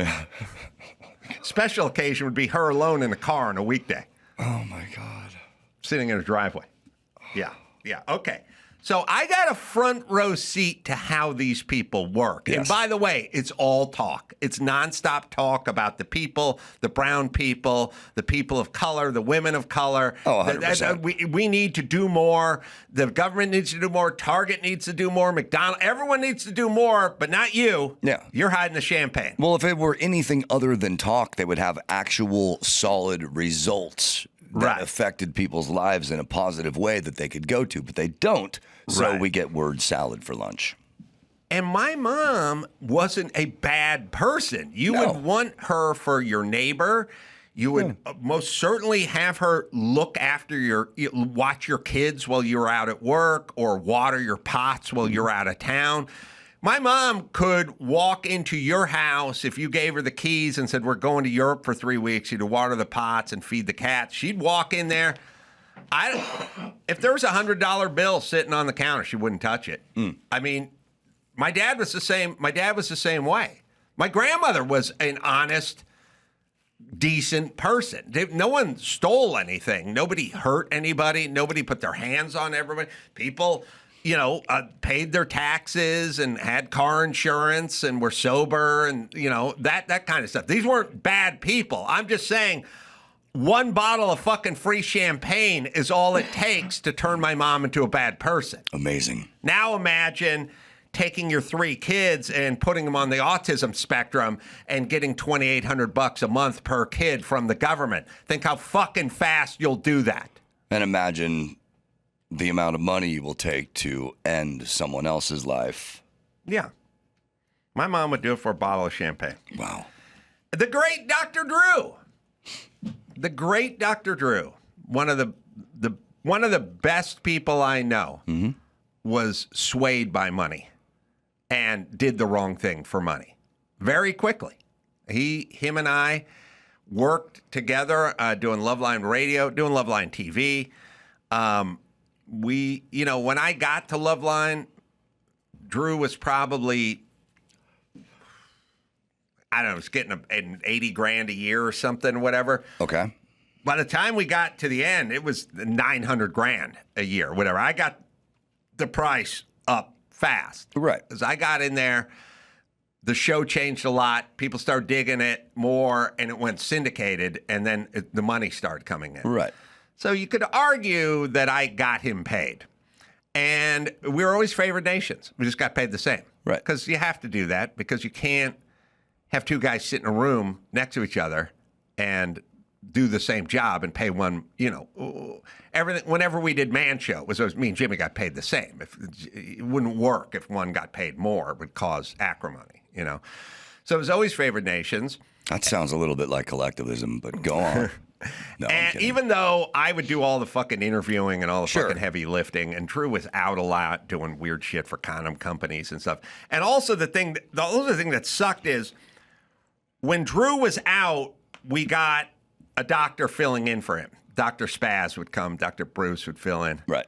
Special occasion would be her alone in a car on a weekday. Oh my God. Sitting in a driveway. Yeah. Okay. So I got a front row seat to how these people work. Yes. And by the way, it's all talk. It's nonstop talk about the people, the brown people, the people of color, the women of color. Oh, 100%. We need to do more. The government needs to do more. Target needs to do more. McDonald's, everyone needs to do more, but not you. Yeah. You're hiding the champagne. Well, if it were anything other than talk, they would have actual solid results that Right. affected people's lives in a positive way that they could go to, but they don't. So Right. we get word salad for lunch. And my mom wasn't a bad person. You No. would want her for your neighbor. You would most certainly have her look after watch your kids while you're out at work or water your pots while you're out of town. My mom could walk into your house if you gave her the keys and said, we're going to Europe for 3 weeks. She'd water the pots and feed the cats. She'd walk in there. If there was a $100 bill sitting on the counter, she wouldn't touch it. I mean, my dad was the same. My dad was the same way. My grandmother was an honest, decent person. No one stole anything. Nobody hurt anybody. Nobody put their hands on everybody. People, paid their taxes and had car insurance and were sober and that kind of stuff. These weren't bad people. I'm just saying. One bottle of fucking free champagne is all it takes to turn my mom into a bad person. Amazing. Now imagine taking your 3 kids and putting them on the autism spectrum and getting $2,800 a month per kid from the government. Think how fucking fast you'll do that. And imagine the amount of money you will take to end someone else's life. Yeah. My mom would do it for a bottle of champagne. Wow. The great Dr. Drew. The great Dr. Drew, one of the best people I know, was swayed by money and did the wrong thing for money very quickly. Him and I worked together doing Loveline Radio, doing Loveline TV. When I got to Loveline, Drew was probably, I don't know, was getting an $80,000 a year or something, whatever. Okay. By the time we got to the end, it was $900,000 a year, whatever. I got the price up fast. Right. Because I got in there the show changed a lot. People started digging it more, and it went syndicated, and then the money started coming in. Right. So you could argue that I got him paid. And we were always favored nations. We just got paid the same. Right. Because you have to do that, because you can't have two guys sit in a room next to each other and do the same job and pay one, everything. Whenever we did Man Show, it was always me and Jimmy got paid the same. It wouldn't work if one got paid more. It would cause acrimony, So it was always favored nations. That sounds a little bit like collectivism, but go on. No, And even though I would do all the fucking interviewing and all the Sure. fucking heavy lifting, and Drew was out a lot doing weird shit for condom companies and stuff. And also the other thing that sucked is when Drew was out, we got a doctor filling in for him. Dr. Spaz would come. Dr. Bruce would fill in. Right.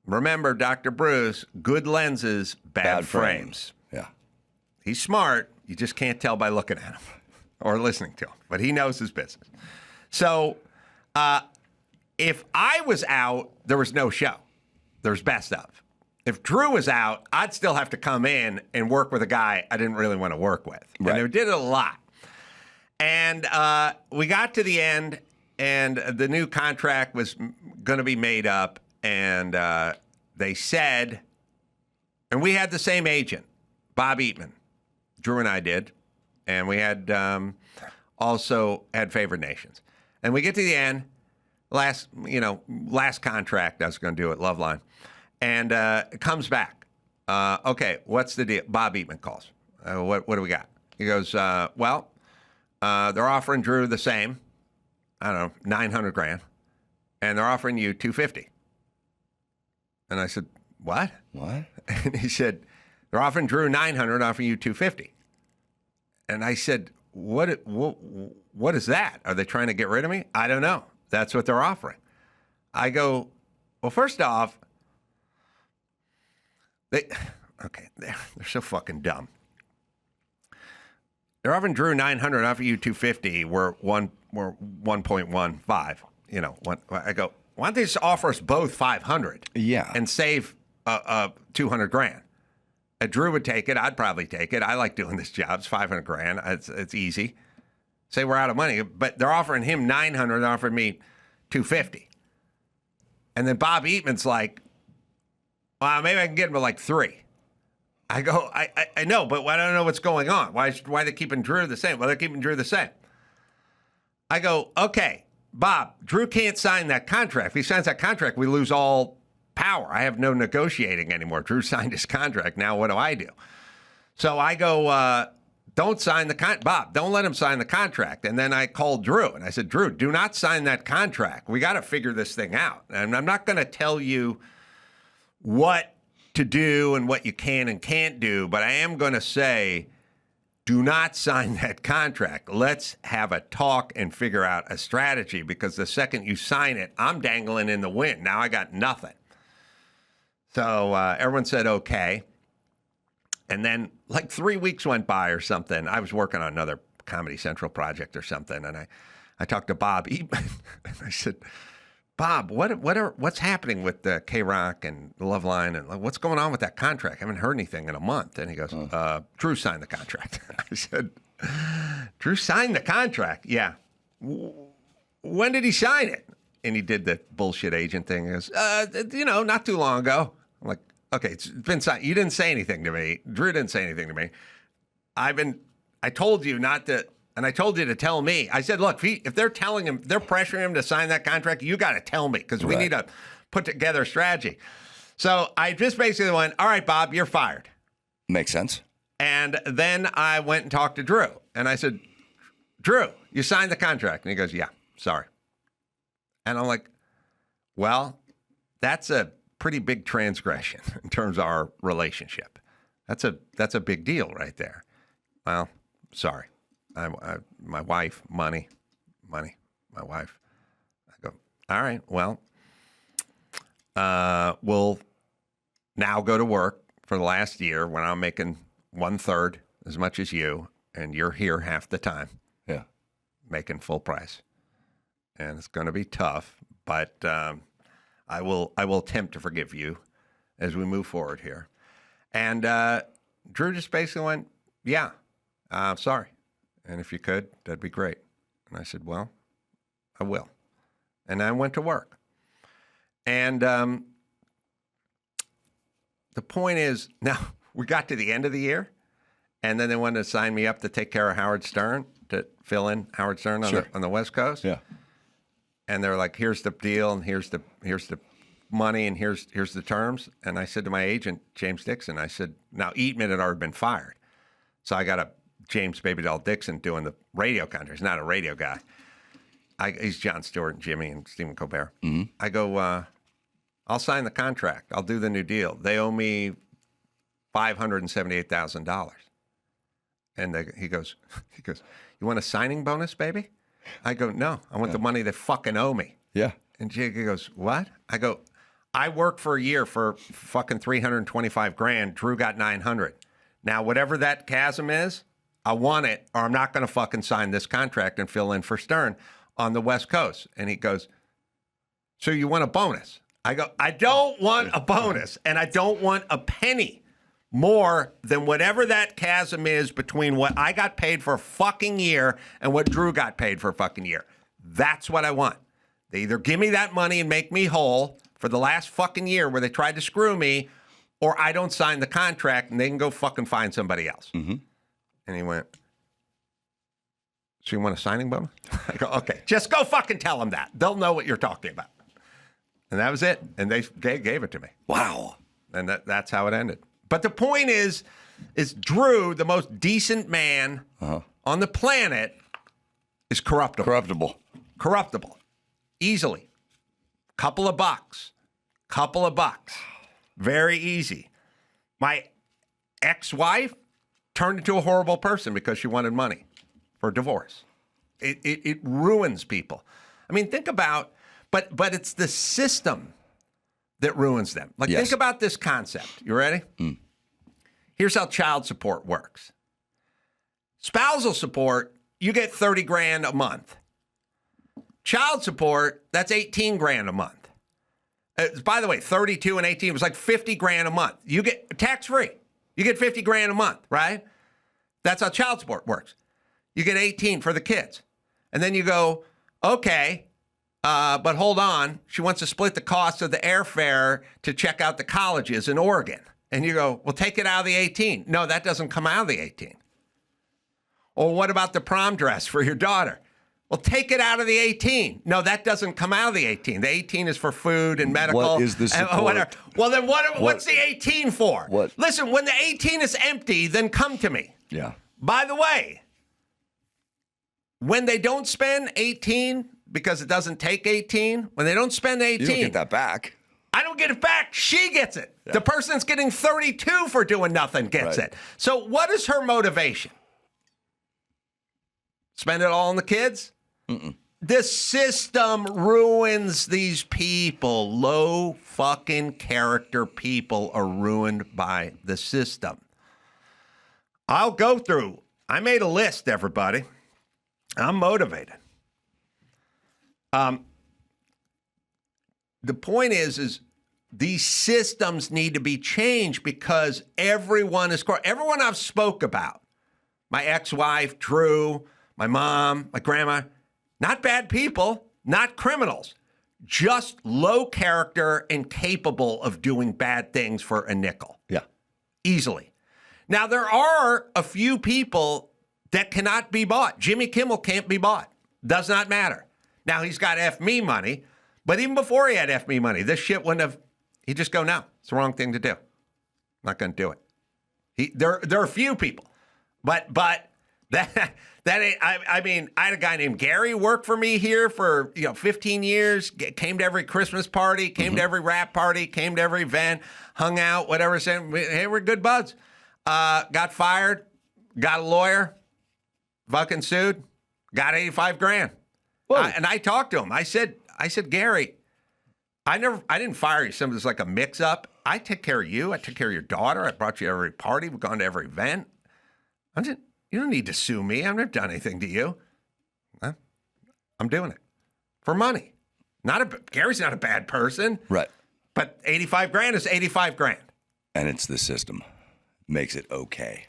Remember, Dr. Bruce, good lenses, bad frames. Yeah. He's smart. You just can't tell by looking at him or listening to him. But he knows his business. So if I was out, there was no show. There's best of. If Drew was out, I'd still have to come in and work with a guy I didn't really want to work with. Right. And they did it a lot. And we got to the end, and the new contract was going to be made up. And they said, and we had the same agent, Bob Eatman. Drew and I did. And we had also had favored nations. And we get to the end, last contract I was going to do at Loveline. And it comes back. Okay, what's the deal? Bob Eatman calls. What do we got? He goes, they're offering Drew the same, I don't know, $900,000, and they're offering you $250,000. And I said, what? What? And he said, they're offering Drew $900,000, offering you $250,000. And I said, what is that? Are they trying to get rid of me? I don't know. That's what they're offering. I go, well, first off, they're so fucking dumb. They're offering Drew $900,000, offer you $250,000. We're 1.15. I go, why don't they just offer us both $500,000? Yeah. And save $200,000. Drew would take it. I'd probably take it. I like doing this job. It's $500,000. It's easy. Say we're out of money, but they're offering him $900,000. They're offering me $250,000. And then Bob Eatman's like, well, maybe I can get him to like $3,000. I go, I know, but I don't know what's going on. Why are they keeping Drew the same? Well, they're keeping Drew the same. I go, okay, Bob, Drew can't sign that contract. If he signs that contract, we lose all power. I have no negotiating anymore. Drew signed his contract. Now what do I do? So I go, don't sign the contract. Bob, don't let him sign the contract. And then I called Drew and I said, Drew, do not sign that contract. We got to figure this thing out. And I'm not going to tell you what to do and what you can and can't do, but I am going to say, do not sign that contract. Let's have a talk and figure out a strategy, because the second you sign it, I'm dangling in the wind. Now I got nothing. So everyone said okay. And then like 3 weeks went by or something. I was working on another Comedy Central project or something, and I talked to Bob Eatman, and I said, Bob, what's happening with the K-Rock and Loveline, and what's going on with that contract? I haven't heard anything in a month. And he goes, Drew signed the contract. I said, Drew signed the contract? Yeah. When did he sign it? And he did the bullshit agent thing. He goes, not too long ago. I'm like, okay, it's been signed. You didn't say anything to me. Drew didn't say anything to me. I told you not to. And I told you to tell me. I said, look, if they're telling him, they're pressuring him to sign that contract, you got to tell me, because we need to put together a strategy. So I just basically went, all right, Bob, you're fired. Makes sense. And then I went and talked to Drew. And I said, Drew, you signed the contract. And he goes, yeah, sorry. And I'm like, well, that's a pretty big transgression in terms of our relationship. That's a big deal right there. Well, sorry. My wife, money, my wife. I go, all right, well, we'll now go to work for the last year when I'm making 1/3 as much as you, and you're here half the time. Yeah. Making full price. And it's going to be tough, but I will attempt to forgive you as we move forward here. And Drew just basically went, yeah, sorry. And if you could, that'd be great. And I said, well, I will. And I went to work. And the point is, now we got to the end of the year, and then they wanted to sign me up to take care of Howard Stern, to fill in Howard Stern on the West Coast. Yeah. And they're like, here's the deal, and here's the money, and here's the terms. And I said to my agent, James Dixon, I said, now Eatman had already been fired. So I got a James Baby Doll Dixon doing the radio contract. He's not a radio guy. He's Jon Stewart and Jimmy and Stephen Colbert. Mm-hmm. I go, I'll sign the contract. I'll do the new deal. They owe me $578,000. And he goes, you want a signing bonus, baby? I go, no, I want the money they fucking owe me. Yeah. And Jake goes, what? I go, I worked for a year for fucking $325,000. Drew got $900,000. Now, whatever that chasm is, I want it, or I'm not going to fucking sign this contract and fill in for Stern on the West Coast. And he goes, so you want a bonus? I go, I don't want a bonus, and I don't want a penny more than whatever that chasm is between what I got paid for a fucking year and what Drew got paid for a fucking year. That's what I want. They either give me that money and make me whole for the last fucking year where they tried to screw me, or I don't sign the contract and they can go fucking find somebody else. Mm-hmm. And he went, so you want a signing bonus? I go, okay, just go fucking tell them that. They'll know what you're talking about. And that was it. And they gave it to me. Wow. And that's how it ended. But the point is Drew, the most decent man on the planet, is corruptible. Corruptible. Easily. Couple of bucks. Very easy. My ex-wife turned into a horrible person because she wanted money for divorce. It ruins people. I mean, think about, but it's the system that ruins them. Like, Yes. think about this concept. You ready? Mm. Here's how child support works. Spousal support, you get $30,000 a month. Child support, that's $18,000 a month. By the way, 32 and 18 was like $50,000 a month. You get tax-free. You get $50,000 a month, right? That's how child support works. You get 18 for the kids. And then you go, okay, but hold on. She wants to split the cost of the airfare to check out the colleges in Oregon. And you go, well, take it out of the 18. No, that doesn't come out of the 18. Or what about the prom dress for your daughter? Well, take it out of the 18. No, that doesn't come out of the 18. The 18 is for food and medical. What is the support? Whatever. Well, then what's the 18 for? What? Listen, when the 18 is empty, then come to me. Yeah. By the way, when they don't spend 18, because it doesn't take 18, when they don't spend 18. You don't get that back. I don't get it back. She gets it. Yeah. The person that's getting 32 for doing nothing gets it. So what is her motivation? Spend it all on the kids? Mm-mm. The system ruins these people. Low fucking character people are ruined by the system. I'll go through. I made a list, everybody. I'm motivated. The point is these systems need to be changed because everyone I've spoke about, my ex-wife, Drew, my mom, my grandma, not bad people, not criminals, just low character and capable of doing bad things for a nickel. Yeah. Easily. Now, there are a few people that cannot be bought. Jimmy Kimmel can't be bought. Does not matter. Now, he's got F me money, but even before he had F me money, this shit wouldn't have, he'd just go, no, it's the wrong thing to do. I'm not going to do it. There are a few people, but that ain't, I mean, I had a guy named Gary work for me here for 15 years. Came to every Christmas party, came to every rap party, came to every event, hung out, whatever. Hey, we're good buds. Got fired, got a lawyer, fucking sued, got $85,000. And I talked to him. I said, Gary, I didn't fire you. Something was like a mix-up. I took care of you. I took care of your daughter. I brought you to every party. We've gone to every event. You don't need to sue me. I've never done anything to you. I'm doing it for money. Gary's not a bad person. Right. But $85,000 is $85,000. And it's the system. Makes it okay.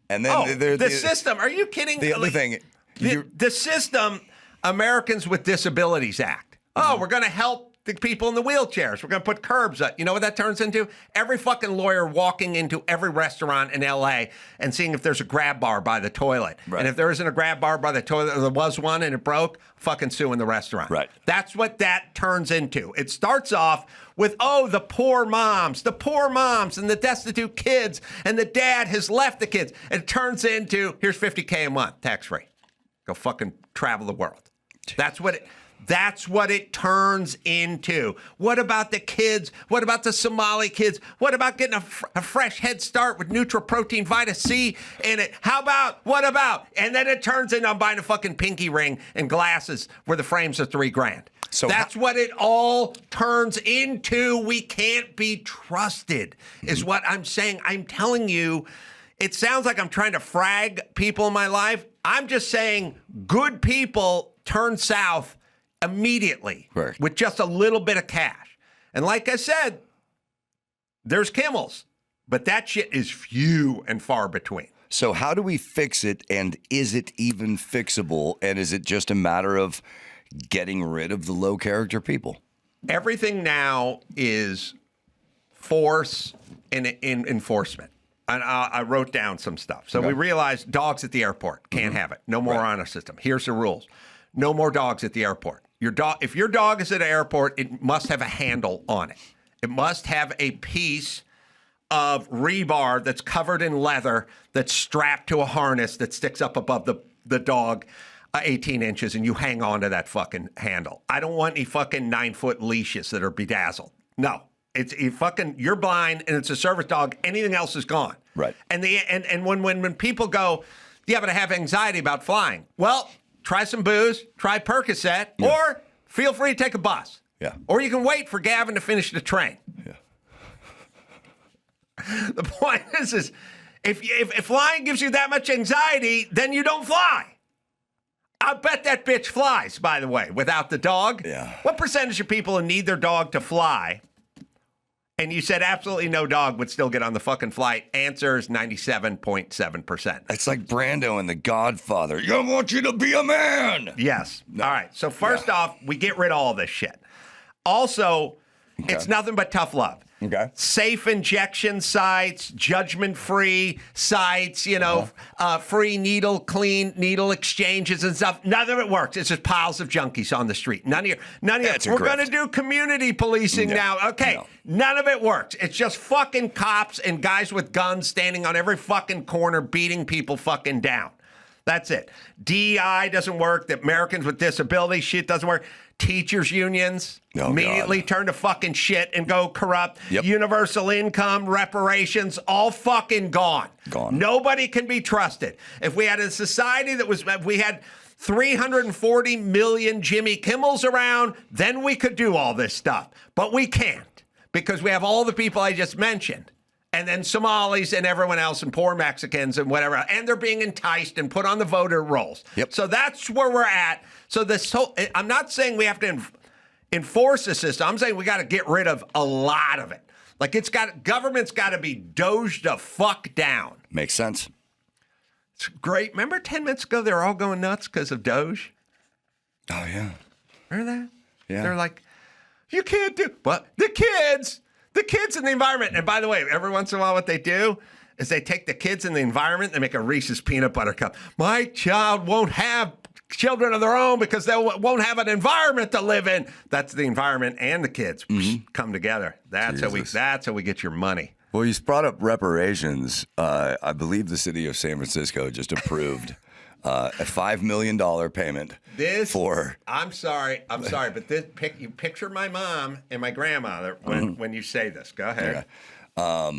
And then the system. Are you kidding? The other thing, the system, Americans with Disabilities Act. Oh, we're going to help the people in the wheelchairs. We're going to put curbs up. You know what that turns into? Every fucking lawyer walking into every restaurant in L.A. and seeing if there's a grab bar by the toilet. Right. And if there isn't a grab bar by the toilet, or there was one and it broke, fucking suing the restaurant. Right. That's what that turns into. It starts off with, oh, the poor moms and the destitute kids, and the dad has left the kids. And it turns into, here's $50K a month, tax-free. Go fucking travel the world. That's what it turns into. What about the kids? What about the Somali kids? What about getting a fresh head start with Nutriprotein Vita C in it? What about? And then it turns into, I'm buying a fucking pinky ring and glasses where the frames are $3,000. So that's what it all turns into. We can't be trusted, is what I'm saying. I'm telling you, it sounds like I'm trying to frag people in my life. I'm just saying good people turn south immediately with just a little bit of cash. And like I said, there's Kimmels, but that shit is few and far between. So how do we fix it, and is it even fixable, and is it just a matter of getting rid of the low character people? Everything now is force and enforcement. And I wrote down some stuff. So we realized dogs at the airport can't have it. No more honor system. Here's the rules. No more dogs at the airport. If your dog is at an airport, it must have a handle on it. It must have a piece of rebar that's covered in leather that's strapped to a harness that sticks up above the dog 18 inches, and you hang on to that fucking handle. I don't want any fucking 9-foot leashes that are bedazzled. No. You're blind and it's a service dog. Anything else is gone. Right. And when people go, yeah, but I have anxiety about flying. Well, try some booze, try Percocet, or feel free to take a bus. Yeah. Or you can wait for Gavin to finish the train. Yeah. The point is if flying gives you that much anxiety, then you don't fly. I bet that bitch flies, by the way, without the dog. Yeah. What percentage of people need their dog to fly? And you said absolutely no dog would still get on the fucking flight. Answer is 97.7%. It's like Brando in The Godfather. I want you to be a man. Yes. No. All right. So first off, we get rid of all this shit. Also, it's nothing but tough love. Okay. Safe injection sites, judgment-free sites, free clean needle exchanges and stuff. None of it works. It's just piles of junkies on the street. None of you. We're going to do community policing now. Okay. No. None of it works. It's just fucking cops and guys with guns standing on every fucking corner beating people fucking down. That's it. DEI doesn't work. The Americans with Disabilities shit doesn't work. Teachers unions immediately turn to fucking shit and go corrupt. Yep. Universal income, reparations, all fucking gone. Nobody can be trusted. If we had a society we had 340 million Jimmy Kimmels around, then we could do all this stuff. But we can't because we have all the people I just mentioned. And then Somalis and everyone else and poor Mexicans and whatever. And they're being enticed and put on the voter rolls. Yep. So that's where we're at. So I'm not saying we have to enforce the system. I'm saying we got to get rid of a lot of it. Like government's got to be dozed the fuck down. Makes sense. It's great. Remember 10 minutes ago they were all going nuts because of Doge? Oh, yeah. Remember that? Yeah. They're like, you can't do, but the kids in the environment. And by the way, every once in a while what they do is they take the kids in the environment, they make a Reese's peanut butter cup. My child won't have children of their own because they won't have an environment to live in. That's the environment and the kids come together. That's how we get your money. Well, you brought up reparations. I believe the city of San Francisco just approved a $5 million payment I'm sorry, but you picture my mom and my grandmother when you say this. Go ahead. Yeah.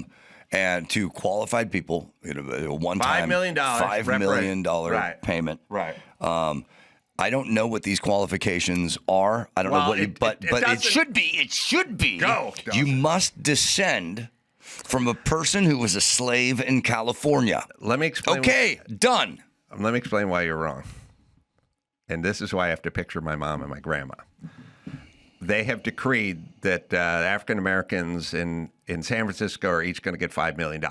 And to qualified people, a one-time $5 million payment. Right. I don't know what these qualifications are. I don't know what, but it should be. It should be. Go. You must descend from a person who was a slave in California. Let me explain. Okay, done. Let me explain why you're wrong. And this is why I have to picture my mom and my grandma. They have decreed that African Americans in San Francisco are each going to get $5 million.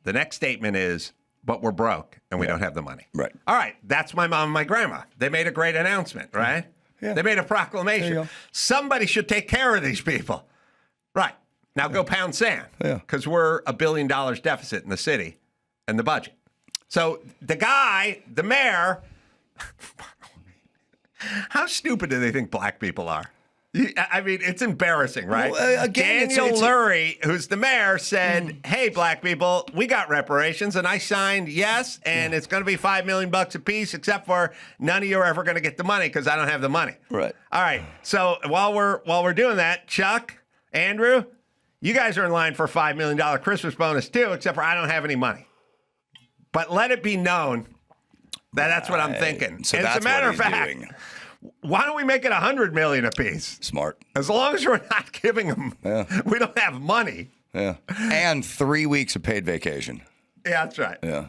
The next statement is but we're broke and we don't have the money. Right. All right. That's my mom and my grandma. They made a great announcement, right? Yeah. They made a There proclamation. you go. Somebody should take care of these people. Right. Now go pound sand. Yeah. Because we're $1 billion deficit in the city and the budget. So the guy, the mayor, how stupid do they think black people are? I mean, it's embarrassing, right? Well, again, Daniel it's Lurie, who's the mayor, said, hey, black people, we got reparations, and I signed yes, and it's going to be $5 million a piece, except for none of you are ever going to get the money because I don't have the money. Right. All right. So while we're doing that, Chuck, Andrew, you guys are in line for a $5 million Christmas bonus too, except for I don't have any money. But let it be known that that's what I'm thinking. So and that's as a matter what of he's fact, doing. why don't we make it $100 million a piece? Smart. As long as we're not giving them, we don't have money. Yeah. And 3 weeks of paid vacation. Yeah, that's right. Yeah.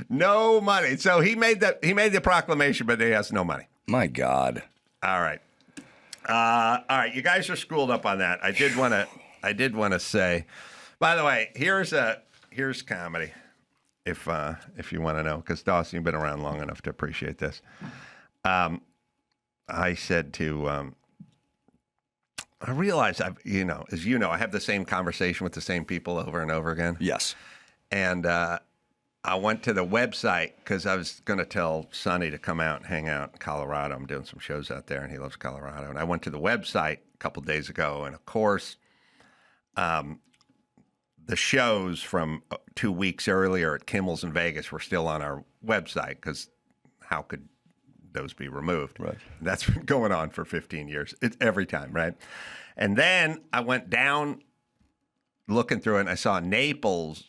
No money. So he made the proclamation, but he has no money. My God. All right. All right. You guys are schooled up on that. I did want to say, by the way, here's comedy. If you want to know, because Dawson, you've been around long enough to appreciate this. I said to, I realize as you know, I have the same conversation with the same people over and over again. Yes. And I went to the website because I was going to tell Sonny to come out and hang out in Colorado. I'm doing some shows out there, and he loves Colorado. And I went to the website a couple days ago, and of course, the shows from 2 weeks earlier at Kimmel's in Vegas were still on our website because how could those be removed? Right. That's been going on for 15 years. It's every time, right? And then I went down looking through it, and I saw Naples.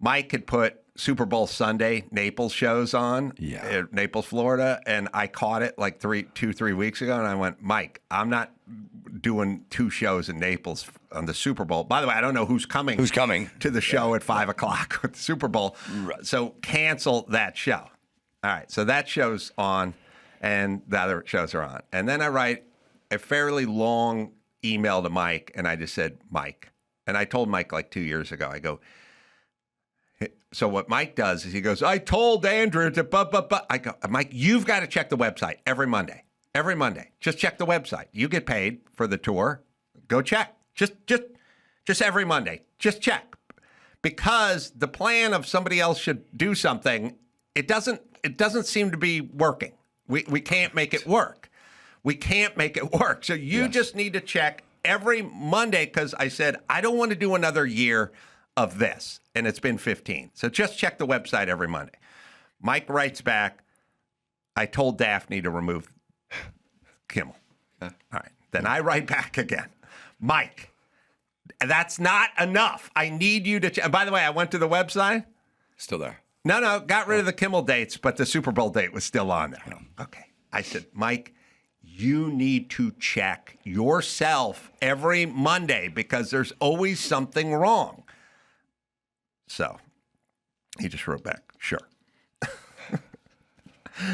Mike had put Super Bowl Sunday Naples shows on at Naples, Florida, and I caught it like 3 weeks ago, and I went, Mike, I'm not doing 2 shows in Naples on the Super Bowl. By the way, I don't know who's coming to the show at 5 o'clock with the Super Bowl. Right. So cancel that show. All right, so that show's on, and the other shows are on. And then I write a fairly long email to Mike, and I just said, Mike. And I told Mike like 2 years ago, I go, so what Mike does is he goes, I told Andrew to I go, Mike, you've got to check the website every Monday. Every Monday. Just check the website. You get paid for the tour. Go check. Just every Monday. Just check. Because the plan of somebody else should do something, it doesn't seem to be working. We can't make it work. We can't make it work. So you just need to check every Monday because I said, I don't want to do another year of this. And it's been 15. So just check the website every Monday. Mike writes back, I told Daphne to remove Kimmel. All right. Then I write back again. Mike, that's not enough. I need you to check. By the way, I went to the website. Still there. No, got rid of the Kimmel dates, but the Super Bowl date was still on there. Okay. I said, Mike, you need to check yourself every Monday because there's always something wrong. So he just wrote back, sure.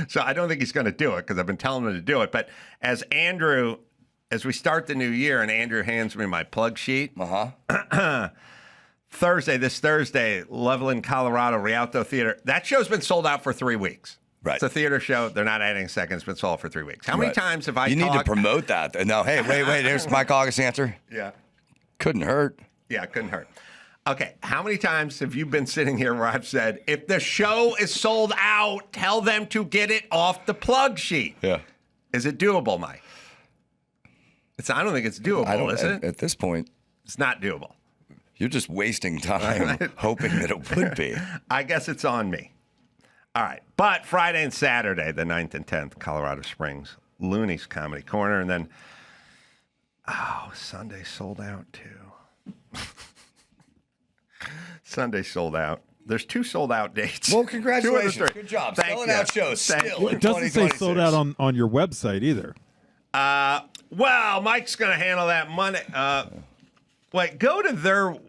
So I don't think he's going to do it because I've been telling him to do it. But as we start the new year and Andrew hands me my plug sheet, this Thursday, Loveland, Colorado, Rialto Theater. That show's been sold out for 3 weeks. Right. It's a theater show. They're not adding a second. It's been sold for 3 weeks. How many times have I You need to promote that. No, hey, wait. There's Mike August's answer. Yeah. Couldn't hurt. Yeah, it couldn't hurt. Okay, how many times have you been sitting here where I've said, if the show is sold out, tell them to get it off the plug sheet? Yeah. Is it doable, Mike? I don't think it's doable, is it? At this point, it's not doable. You're just wasting time hoping that it would be. I guess it's on me. All right. But Friday and Saturday, the 9th and 10th, Colorado Springs, Looney's Comedy Corner. And then, Sunday sold out too. Sunday sold out. There's 2 sold out dates. Well, congratulations. 2 of the 3. Good job. Thank Selling you. out shows still in It doesn't say 2026. sold out on your website either. Well, Mike's going to handle that money. Wait, go to the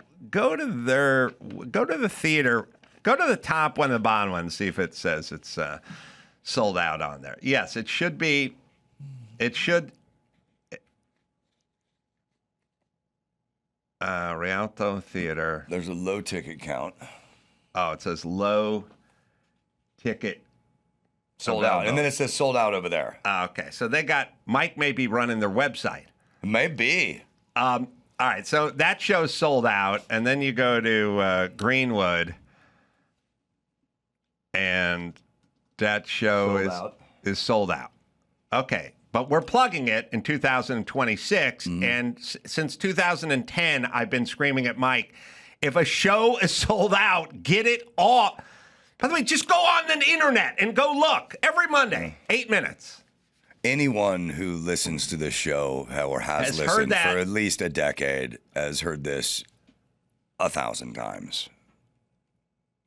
theater. Go to the top one and the bottom one and see if it says it's sold out on there. Yes, it should be. It should. Rialto Theater. There's a low ticket count. Oh, it says low ticket. Sold out. And then it says sold out over there. Okay. So Mike may be running their website. Maybe. All right. So that show's sold out. And then you go to Greenwood. And that show is sold out. Okay. But we're plugging it in 2026. And since 2010, I've been screaming at Mike, if a show is sold out, get it off. By the way, just go on the internet and go look every Monday, 8 minutes. Anyone who listens to this show or has listened for at least a decade has heard this 1,000 times.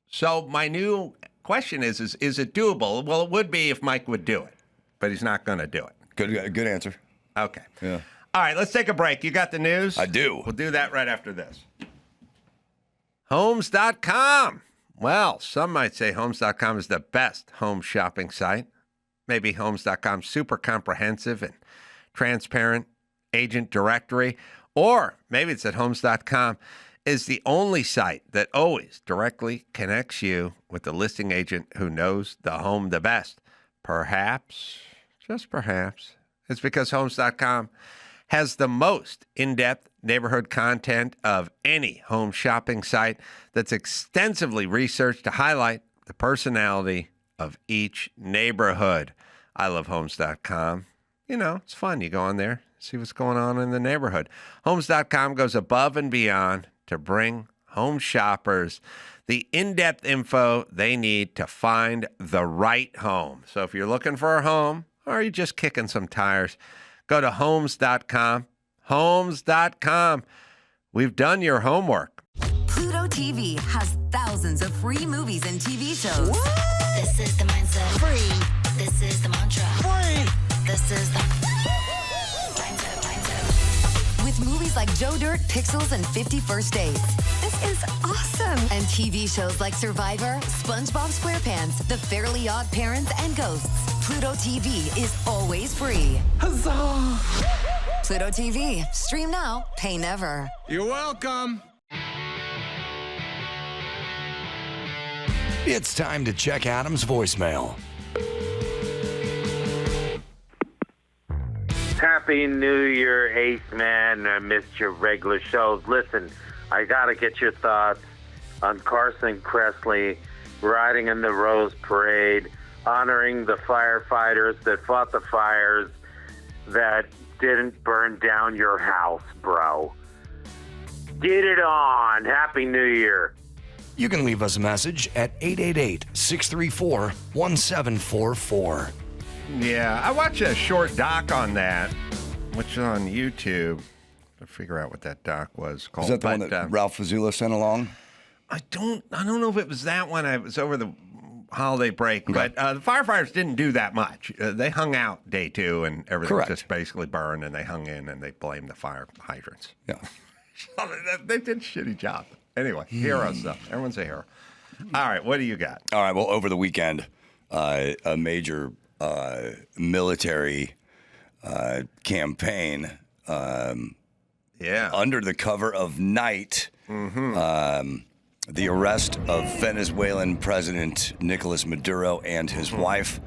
So my new question is it doable? Well, it would be if Mike would do it, but he's not going to do it. Good answer. Okay. Yeah. All right, let's take a break. You got the news? I do. We'll do that right after this. Homes.com. Well, some might say Homes.com is the best home shopping site. Maybe Homes.com super comprehensive and transparent agent directory. Or maybe it's that Homes.com is the only site that always directly connects you with the listing agent who knows the home the best. Perhaps, just perhaps, it's because Homes.com has the most in-depth neighborhood content of any home shopping site that's extensively researched to highlight the personality of each neighborhood. I love Homes.com. You know, it's fun. You go on there, see what's going on in the neighborhood. Homes.com goes above and beyond to bring home shoppers the in-depth info they need to find the right home. So if you're looking for a home or you're just kicking some tires, go to Homes.com. Homes.com. We've done your homework. Pluto TV has thousands of free movies and TV shows. What? This is the mindset. Free. This is the mantra. Free. This is the mindset. With movies like Joe Dirt, Pixels, and 50 First Dates. This is awesome. And TV shows like Survivor, SpongeBob SquarePants, The Fairly Odd Parents, and Ghosts. Pluto TV is always free. Huzzah! Pluto TV. Stream now, pay never. You're welcome. It's time to check Adam's voicemail. Happy New Year, Ace Man. I missed your regular shows. Listen, I got to get your thoughts on Carson Kressley riding in the Rose Parade, honoring the firefighters that fought the fires that didn't burn down your house, bro. Get it on. Happy New Year. You can leave us a message at 888-634-1744. Yeah, I watched a short doc on that, which is on YouTube. To figure out what that doc was called. Is that the one that Ralph Fazula sent along? I don't know if it was that one. It was over the holiday break, but the firefighters didn't do that much. They hung out day 2, and everything just basically burned, and they hung in, and they blamed the fire hydrants. Yeah. They did a shitty job. Anyway, hero stuff. Everyone's a hero. All right, what do you got? All right, well, over the weekend, a major military campaign under the cover of night, the arrest of Venezuelan President Nicolás Maduro and his wife.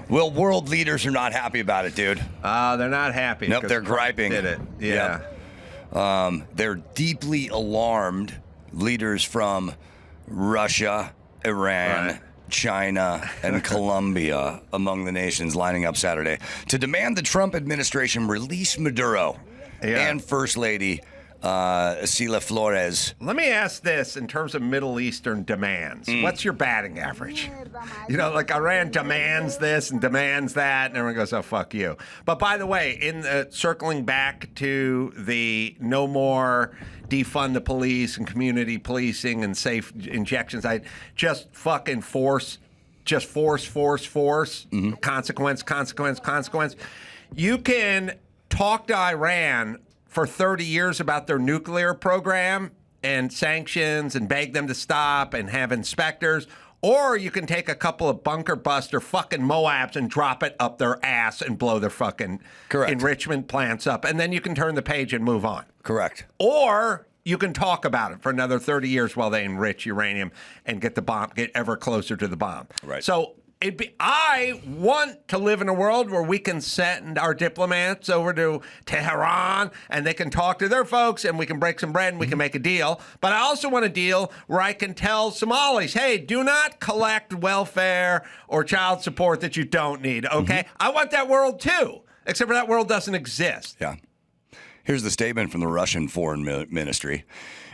Well, world leaders are not happy about it, dude. They're not happy. Nope, they're griping. Did it? Yeah. Yep. They're deeply alarmed. Leaders from Russia, Iran, China, and Colombia among the nations lining up Saturday to demand the Trump administration release Maduro and First Lady Sila Flores. Let me ask this in terms of Middle Eastern demands. What's your batting average? You know, like Iran demands this and demands that, and everyone goes, oh, fuck you. But by the way, circling back to the no more defund the police and community policing and safe injections, I just fucking force. Consequence. You can talk to Iran for 30 years about their nuclear program and sanctions and beg them to stop and have inspectors, or you can take a couple of bunker buster fucking Moabs and drop it up their ass and blow their fucking enrichment plants up, and then you can turn the page and move on. Correct. Or you can talk about it for another 30 years while they enrich uranium and get ever closer to the bomb. Right. So I want to live in a world where we can send our diplomats over to Tehran and they can talk to their folks and we can break some bread and we can make a deal. But I also want a deal where I can tell Somalis, hey, do not collect welfare or child support that you don't need, okay? I want that world too, except for that world doesn't exist. Yeah. Here's the statement from the Russian Foreign Ministry.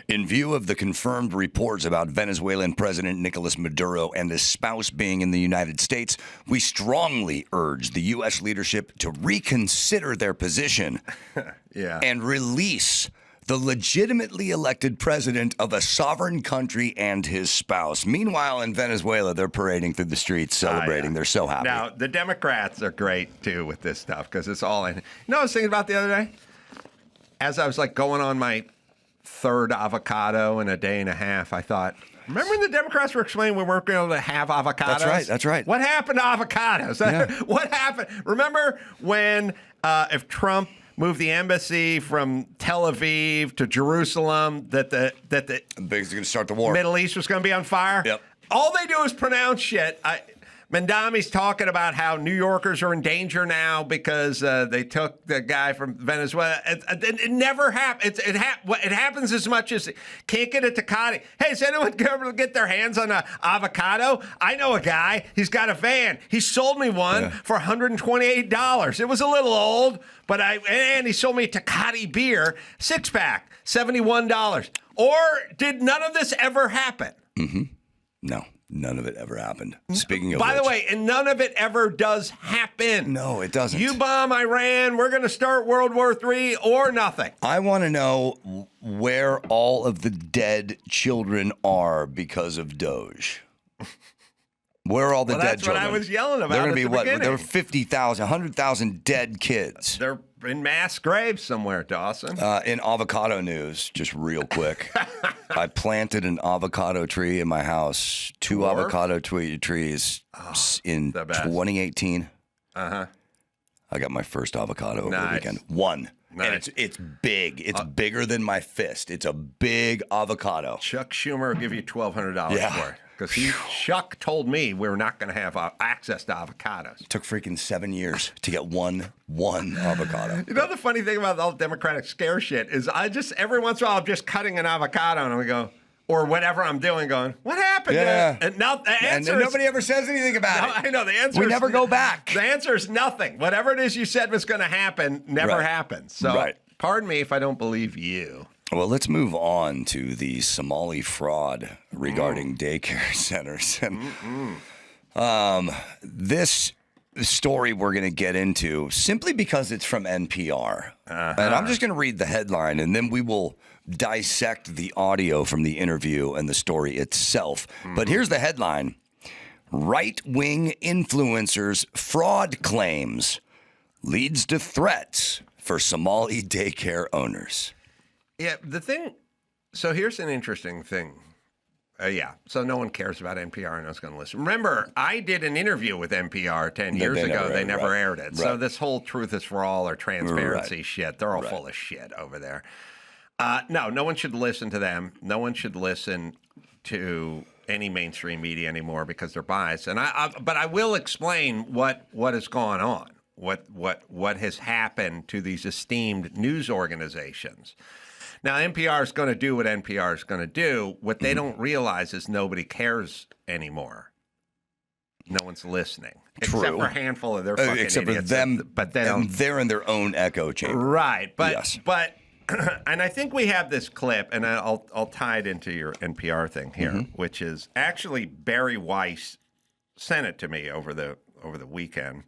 In view of the confirmed reports about Venezuelan President Nicolás Maduro and his spouse being in the United States, we strongly urge the U.S. leadership to reconsider their position and release the legitimately elected president of a sovereign country and his spouse. Meanwhile, in Venezuela, they're parading through the streets celebrating. They're so happy. Now, the Democrats are great, too, with this stuff because it's all in. You know what I was thinking about the other day? As I was like going on my third avocado in a day and a half, I thought, remember when the Democrats were explaining we weren't going to have avocados? That's right. What happened to avocados? Yeah. What happened? Remember when if Trump moved the embassy from Tel Aviv to Jerusalem, that the Big's going to start the war. Middle East was going to be on fire? Yep. All they do is pronounce shit. Mandami's talking about how New Yorkers are in danger now because they took the guy from Venezuela. It never happens. It happens as much as can't get a Tecate. Hey, is anyone going to get their hands on an avocado? I know a guy. He's got a van. He sold me one for $128. It was a little old, but and he sold me a Tecate beer, 6-pack, $71. Or did none of this ever happen? No. None of it ever happened. Speaking of By the way, and none of it ever does happen. No, it doesn't. You bomb Iran, we're going to start World War III or nothing. I want to know where all of the dead children are because of Doge. Where are all the dead children? That's what I was yelling about. They're going to be what? Beginning. There were 50,000, 100,000 dead kids. They're in mass graves somewhere, Dawson. In avocado news, just real quick, I planted an avocado tree in my house, two avocado trees in 2018. I got my first avocado over the weekend. One. Nice. And it's big. It's bigger than my fist. It's a big avocado. Chuck Schumer will give you $1,200 for it. Because Chuck told me we were not going to have access to avocados. It took freaking 7 years to get one avocado. You know the funny thing about all Democratic scare shit is I just, every once in a while, I'm just cutting an avocado and I go, or whatever I'm doing, going, what happened? Yeah. And now the answer and nobody ever says anything about it. I know, the answer We is, never go back. The answer is nothing. Whatever it is you said was going to happen never happens. So pardon me if I don't believe you. Well, let's move on to the Somali fraud regarding daycare centers. And this story we're going to get into simply because it's from NPR. And I'm just going to read the headline, and then we will dissect the audio from the interview and the story itself. But here's the headline. Right-wing influencers' fraud claims leads to threats for Somali daycare owners. Yeah, the thing, so here's an interesting thing. So no one cares about NPR and no one's going to listen. Remember, I did an interview with NPR 10 years ago. They never aired it. So this whole truth is for all or transparency shit, they're all full of shit over there. No one should listen to them. No one should listen to any mainstream media anymore because they're biased. And but I will explain what has gone on, what has happened to these esteemed news organizations. Now, NPR is going to do what NPR is going to do. What they don't realize is nobody cares anymore. No one's listening. True. Except for a handful of their fucking except idiots. for them, but they don't. They're in their own echo chamber. Right. But, yes. and I think we have this clip, and I'll tie it into your NPR thing here, which is actually Barry Weiss sent it to me over the weekend.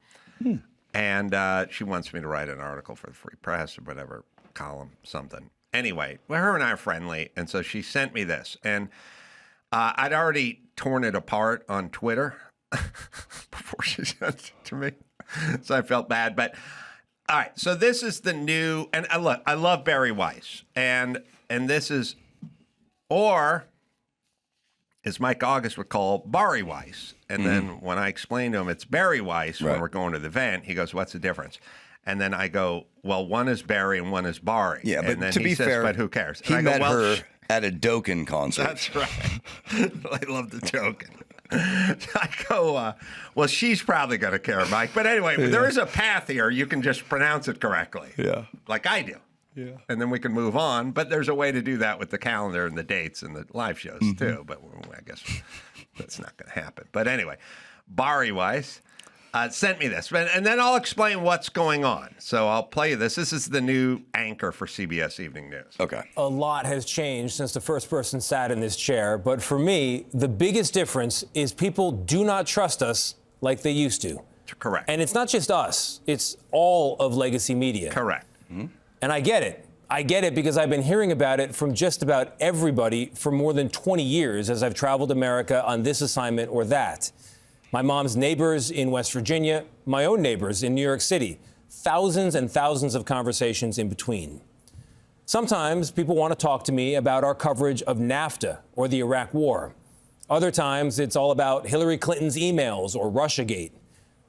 And she wants me to write an article for the Free Press or whatever, column, something. Anyway, well, her and I are friendly, and so she sent me this. And I'd already torn it apart on Twitter before she sent it to me, so I felt bad. But, all right, so this is the new, and look, I love Barry Weiss, and this is, or as Mike August would call, Barry Weiss. And then when I explain to him it's Barry Weiss when we're going to the event, he goes, what's the difference? And then I go, well, one is Barry and one is Bari. Yeah, but and then to he be says, fair, but who cares? he And I go, met well, her at a Dokken concert. That's right. I love the joke. I go, well, she's probably going to care, Mike. But anyway, there is a path here. You can just pronounce it correctly. Yeah. Like I do. Yeah. And then we can move on. But there's a way to do that with the calendar and the dates and the live shows, too. But I guess that's not going to happen. But anyway, Bari Weiss sent me this. And then I'll explain what's going on. So I'll play you this. This is the new anchor for CBS Evening News. Okay. A lot has changed since the first person sat in this chair. But for me, the biggest difference is people do not trust us like they used to. Correct. And it's not just us. It's all of legacy media. Correct. And I get it. I get it because I've been hearing about it from just about everybody for more than 20 years as I've traveled America on this assignment or that. My mom's neighbors in West Virginia, my own neighbors in New York City, thousands and thousands of conversations in between. Sometimes people want to talk to me about our coverage of NAFTA or the Iraq War. Other times it's all about Hillary Clinton's emails or Russiagate.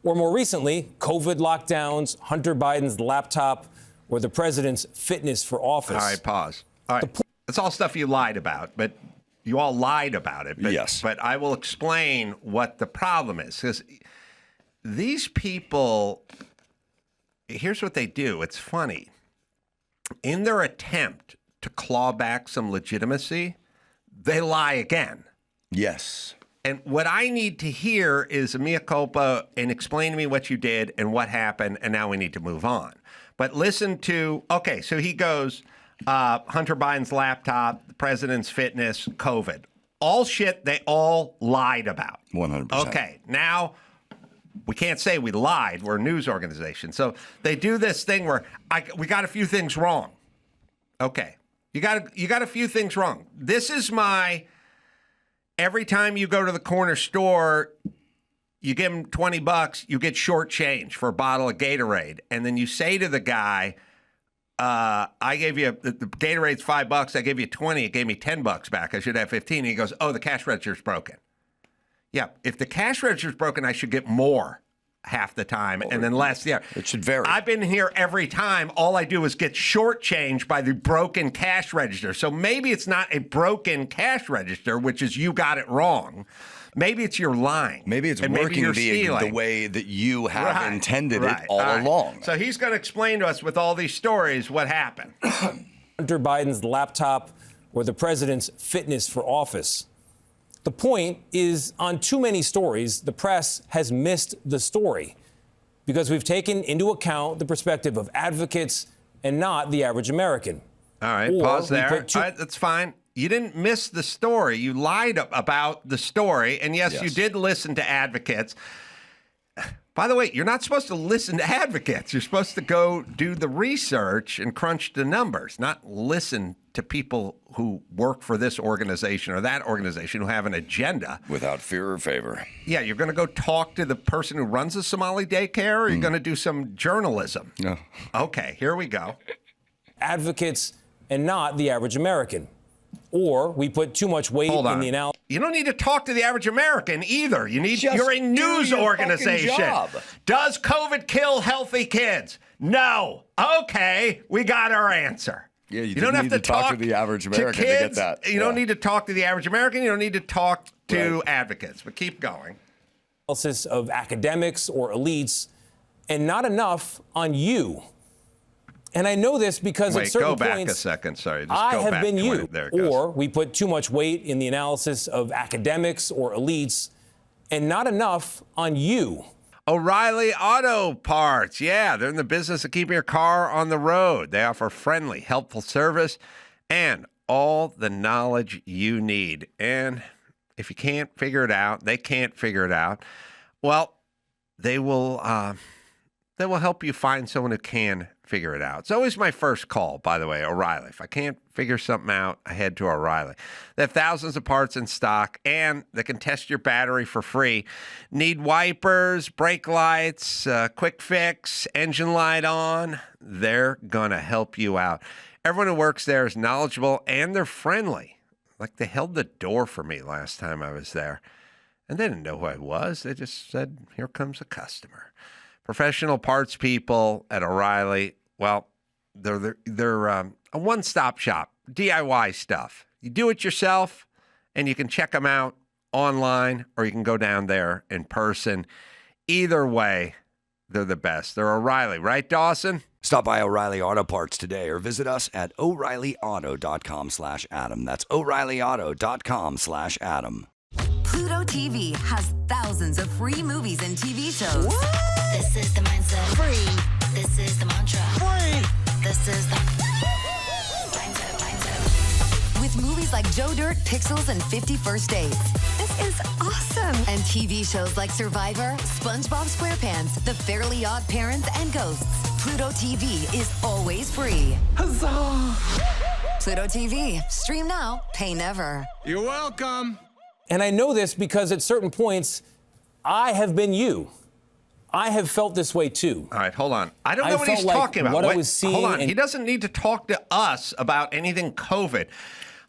Or more recently, COVID lockdowns, Hunter Biden's laptop, or the president's fitness for office. All right, pause. All right. It's all stuff you lied about, but you all lied about it. But, yes. But I will explain what the problem is. Because these people, here's what they do. It's funny. In their attempt to claw back some legitimacy, they lie again. Yes. And what I need to hear is a mea culpa and explain to me what you did and what happened, and now we need to move on. But listen to, okay, so he goes, Hunter Biden's laptop, the president's fitness, COVID. All shit they all lied about. 100%. Okay, now we can't say we lied. We're a news organization. So they do this thing where we got a few things wrong. Okay, you got a few things wrong. This is my, every time you go to the corner store, you give them $20, you get short change for a bottle of Gatorade. And then you say to the guy, I gave you, the Gatorade's $5, I gave you 20, it gave me $10 back. I should have 15. And he goes, oh, the cash register's broken. Yeah, if the cash register's broken, I should get more half the time and then less. Yeah, it should vary. I've been here every time. All I do is get shortchanged by the broken cash register. So maybe it's not a broken cash register, which is you got it wrong. Maybe it's you're lying. Maybe it's working the way that you have intended it all along. So he's going to explain to us with all these stories what happened. Hunter Biden's laptop or the president's fitness for office. The point is, on too many stories, the press has missed the story because we've taken into account the perspective of advocates and not the average American. All right, pause there. All right, that's fine. You didn't miss the story. You lied about the story. And yes, you did listen to advocates. By the way, you're not supposed to listen to advocates. You're supposed to go do the research and crunch the numbers, not listen to people who work for this organization or that organization who have an agenda. Without fear or favor. Yeah, you're going to go talk to the person who runs the Somali daycare, or you're going to do some journalism? No. Okay, here we go. Advocates and not the average American. Or we put too much weight in the analysis. You don't need to talk to the average American either. You're a news organization. Does COVID kill healthy kids? No. Okay, we got our answer. Yeah, you don't have to talk to the average American to get that. You don't need to talk to the average American. You don't need to talk to advocates. But keep going. Analysis of academics or elites, and not enough on you. And I know this because at certain points, go back a second. Sorry, just I go have back been you. There it goes. Or we put too much weight in the analysis of academics or elites, and not enough on you. O'Reilly Auto Parts. Yeah, they're in the business of keeping your car on the road. They offer friendly, helpful service and all the knowledge you need. And if you can't figure it out, they can't figure it out, well, they will help you find someone who can figure it out. It's always my first call, by the way, O'Reilly. If I can't figure something out, I head to O'Reilly. They have thousands of parts in stock, and they can test your battery for free. Need wipers, brake lights, quick fix, engine light on? They're going to help you out. Everyone who works there is knowledgeable, and they're friendly. Like, they held the door for me last time I was there. And they didn't know who I was. They just said, here comes a customer. Professional parts people at O'Reilly, well, they're a one-stop shop, DIY stuff. You do it yourself, and you can check them out online, or you can go down there in person. Either way, they're the best. They're O'Reilly, right, Dawson? Stop by O'Reilly Auto Parts today or visit us at O'ReillyAuto.com/Adam. That's O'ReillyAuto.com/Adam. Pluto TV has thousands of free movies and TV shows. What? This is the mindset. Free. This is the mantra. Free. This is the mindset. With movies like Joe Dirt, Pixels, and 50 First Dates. This is awesome. And TV shows like Survivor, SpongeBob SquarePants, The Fairly Odd Parents, and Ghosts. Pluto TV is always free. Huzzah! Pluto TV. Stream now, pay never. You're welcome. And I know this because at certain points, I have been you. I have felt this way too. All right, hold on. I don't know what he's talking about. What I was seeing. Hold on. He doesn't need to talk to us about anything COVID.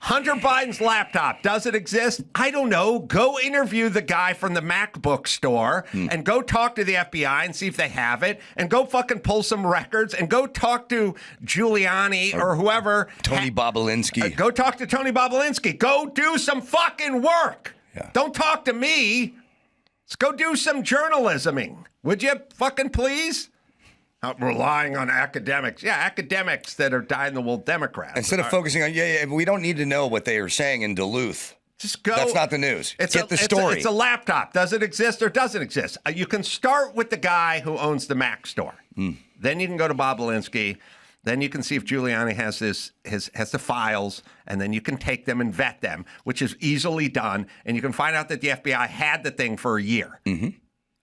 Hunter Biden's laptop, does it exist? I don't know. Go interview the guy from the MacBook store and go talk to the FBI and see if they have it, and go fucking pull some records and go talk to Giuliani or whoever. Tony Bobolinsky. Go talk to Tony Bobolinsky. Go do some fucking work. Yeah. Don't talk to me. Let's go do some journalisming. Would you fucking please? Not relying on academics. Yeah, academics that are dyed-in-the-wool Democrats. Instead of focusing on, we don't need to know what they are saying in Duluth. Just go. That's not the news. Get the story. It's a laptop. Does it exist or doesn't exist? You can start with the guy who owns the Mac store. Then you can go to Bobolinsky. Then you can see if Giuliani has has the files, and then you can take them and vet them, which is easily done. And you can find out that the FBI had the thing for a year.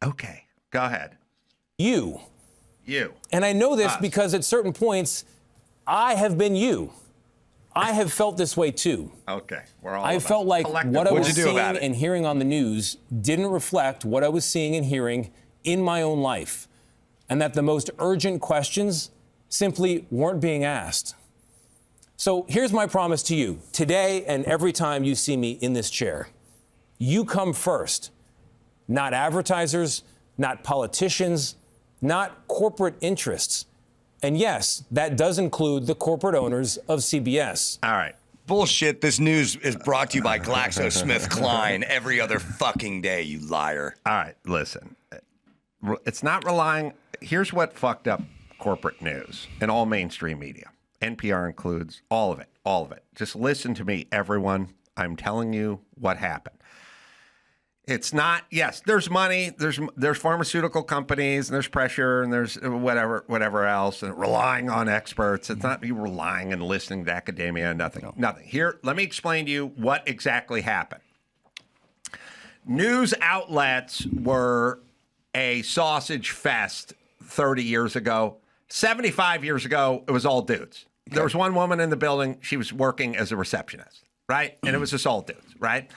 Okay, go ahead. You. You. And I know this because at certain points, I have been you. I have felt this way too. Okay, we're all. I felt like what I was seeing and hearing on the news didn't reflect what I was seeing and hearing in my own life, and that the most urgent questions simply weren't being asked. So here's my promise to you today and every time you see me in this chair. You come first, not advertisers, not politicians, not corporate interests. And yes, that does include the corporate owners of CBS. All right. Bullshit. This news is brought to you by GlaxoSmithKline every other fucking day, you liar. All right, listen. It's not relying. Here's what fucked up corporate news and all mainstream media. NPR includes all of it, all of it. Just listen to me, everyone. I'm telling you what happened. It's not, yes, there's money, there's pharmaceutical companies, and there's pressure, and there's whatever else, and relying on experts. It's not you relying and listening to academia, nothing. Here, let me explain to you what exactly happened. News outlets were a sausage fest 30 years ago. 75 years ago, it was all dudes. There was one woman in the building. She was working as a receptionist, right? And it was just all dudes, right?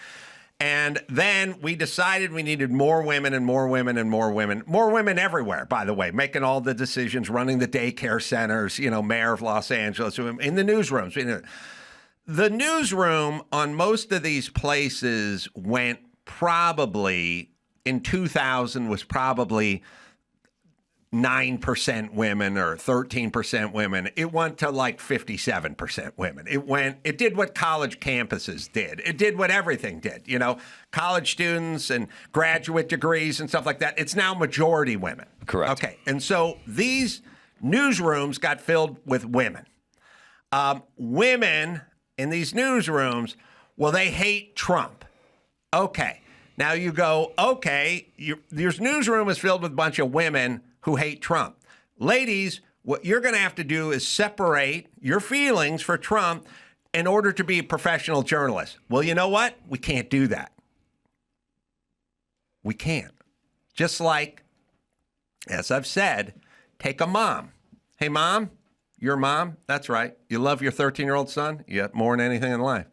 And then we decided we needed more women and more women and more women. More women everywhere, by the way, making all the decisions, running the daycare centers, mayor of Los Angeles, in the newsrooms. The newsroom on most of these places went probably, in 2000, was probably 9% women or 13% women. It went to like 57% women. It did what college campuses did. It did what everything did. College students and graduate degrees and stuff like that. It's now majority women. Correct. Okay. And so these newsrooms got filled with women. Women in these newsrooms, well, they hate Trump. Okay. Now you go, okay, your newsroom is filled with a bunch of women who hate Trump. Ladies, what you're going to have to do is separate your feelings for Trump in order to be a professional journalist. Well, you know what? We can't do that. We can't. Just like, as I've said, take a mom. Hey, mom, your mom, that's right. You love your 13-year-old son? Yeah, more than anything in life.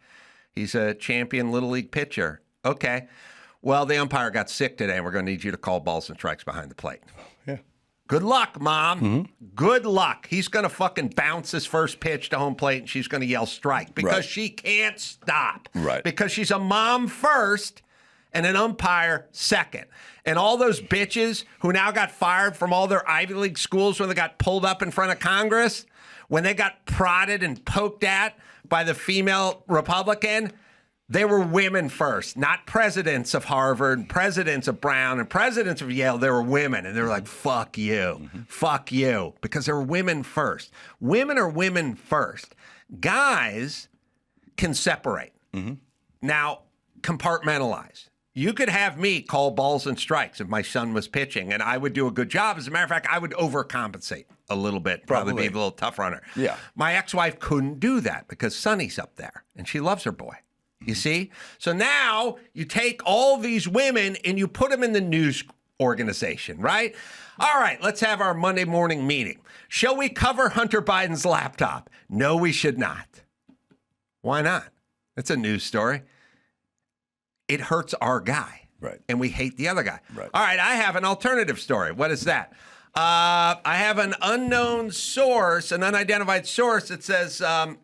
He's a champion Little League pitcher. Okay. Well, the umpire got sick today, and we're going to need you to call balls and strikes behind the plate. Yeah. Good luck, Mom. Good luck. He's going to fucking bounce his first pitch to home plate, and she's going to yell strike because she can't stop. Right. Because she's a mom first, and an umpire second. And all those bitches who now got fired from all their Ivy League schools when they got pulled up in front of Congress, when they got prodded and poked at by the female Republican, they were women first, not presidents of Harvard, presidents of Brown, and presidents of Yale. They were women. And they were like, fuck you, fuck you, because they were women first. Women are women first. Guys can separate. Now, compartmentalize. You could have me call balls and strikes if my son was pitching, and I would do a good job. As a matter of fact, I would overcompensate a little bit, probably be a little tough on her. Yeah. My ex-wife couldn't do that because Sonny's up there, and she loves her boy. You see? So now you take all these women and you put them in the news organization, right? All right, let's have our Monday morning meeting. Shall we cover Hunter Biden's laptop? No, we should not. Why not? It's a news story. It hurts our guy. Right. And we hate the other guy. Right. All right, I have an alternative story. What is that? I have an unknown source, an unidentified source that says that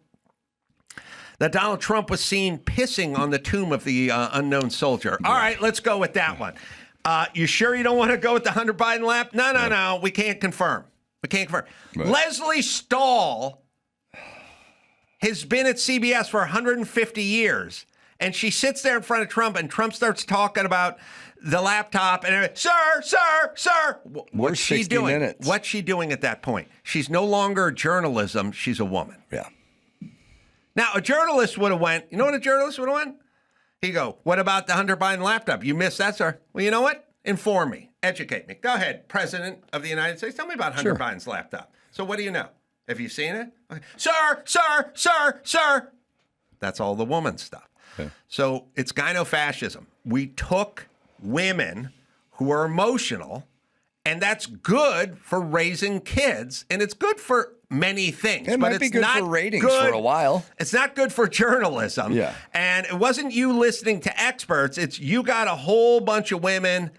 Donald Trump was seen pissing on the tomb of the unknown soldier. All right, let's go with that one. You sure you don't want to go with the Hunter Biden lap? No. We can't confirm. We can't confirm. Right. Leslie Stahl has been at CBS for 150 years. And she sits there in front of Trump, and Trump starts talking about the laptop. And sir. What's she doing? Minutes. What's she doing at that point? She's no longer journalism. She's a woman. Yeah. Now, a journalist would have went, you know what a journalist would have went? He'd go, what about the Hunter Biden laptop? You missed that, sir. Well, you know what? Inform me. Educate me. Go ahead, President of the United States. Tell me about Hunter Biden's laptop. So what do you know? Have you seen it? Okay. Sir. That's all the woman stuff. Okay. So it's gynofascism. We took women who are emotional, and that's good for raising kids, and it's good for many things. It might be good for ratings for a while. It's not good for journalism. Yeah. And it wasn't you listening to experts. It's you got a whole bunch of women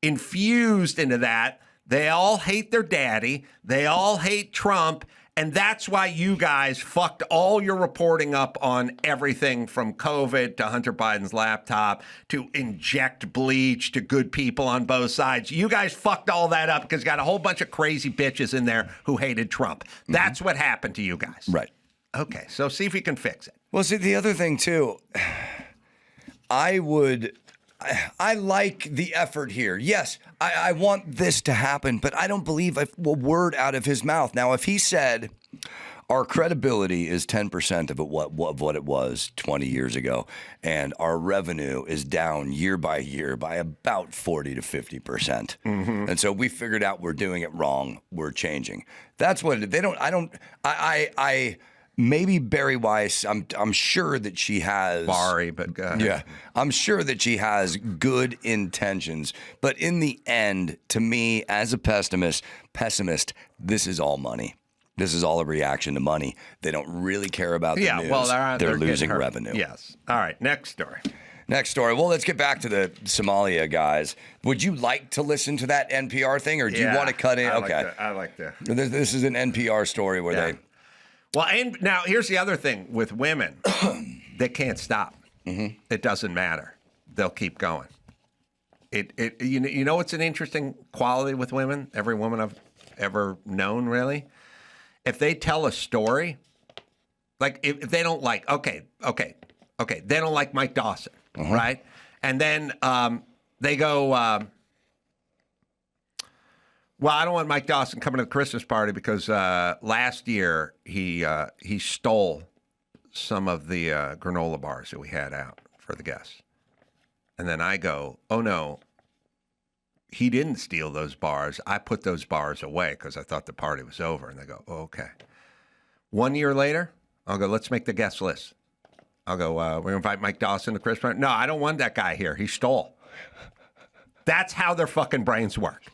infused into that. They all hate their daddy. They all hate Trump. And that's why you guys fucked all your reporting up on everything from COVID to Hunter Biden's laptop to inject bleach to good people on both sides. You guys fucked all that up because you got a whole bunch of crazy bitches in there who hated Trump. That's what happened to you guys. Right. Okay, so see if you can fix it. Well, see, the other thing, too, I like the effort here. Yes, I want this to happen, but I don't believe a word out of his mouth. Now, if he said our credibility is 10% of what it was 20 years ago, and our revenue is down year by year by about 40 to 50%, and so we figured out we're doing it wrong, we're changing. That's what they don't. I maybe Barry Weiss, I'm sure that she has... Barry, but go ahead. Yeah, I'm sure that she has good intentions. But in the end, to me, as a pessimist, this is all money. This is all a reaction to money. They don't really care about the news. Well, they're losing revenue. Yes. All right, next story. Well, let's get back to the Somalia guys. Would you like to listen to that NPR thing, or do you want to cut in? I like that. This is an NPR story where they... Well, and now here's the other thing with women. They can't stop. It doesn't matter. They'll keep going. You know what's an interesting quality with women? Every woman I've ever known, really? If they tell a story, like if they don't like, okay, they don't like Mike Dawson, right? And then they go... Well, I don't want Mike Dawson coming to the Christmas party because last year he stole some of the granola bars that we had out for the guests. And then I go, oh, no, he didn't steal those bars. I put those bars away because I thought the party was over. And they go, oh, okay. 1 year later, I'll go, let's make the guest list. I'll go, we're going to invite Mike Dawson to the Christmas party. No, I don't want that guy here. He stole. That's how their fucking brains work.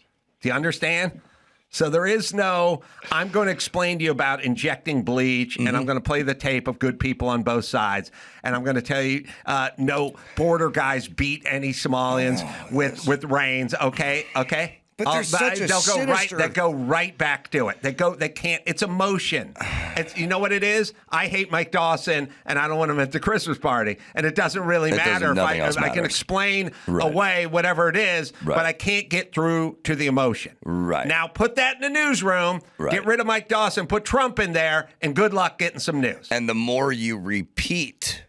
Do you understand? So there is no, I'm going to explain to you about injecting bleach, and I'm going to play the tape of good people on both sides, and I'm going to tell you no border guys beat any Somalians with reins, okay? But there's such a sinister... They go right back to it. They can't. It's emotion. You know what it is? I hate Mike Dawson, and I don't want him at the Christmas party. And it doesn't really matter if I can explain away whatever it is, but I can't get through to the emotion. Right. Now, put that in the newsroom, get rid of Mike Dawson, put Trump in there, and good luck getting some news. And the more you repeat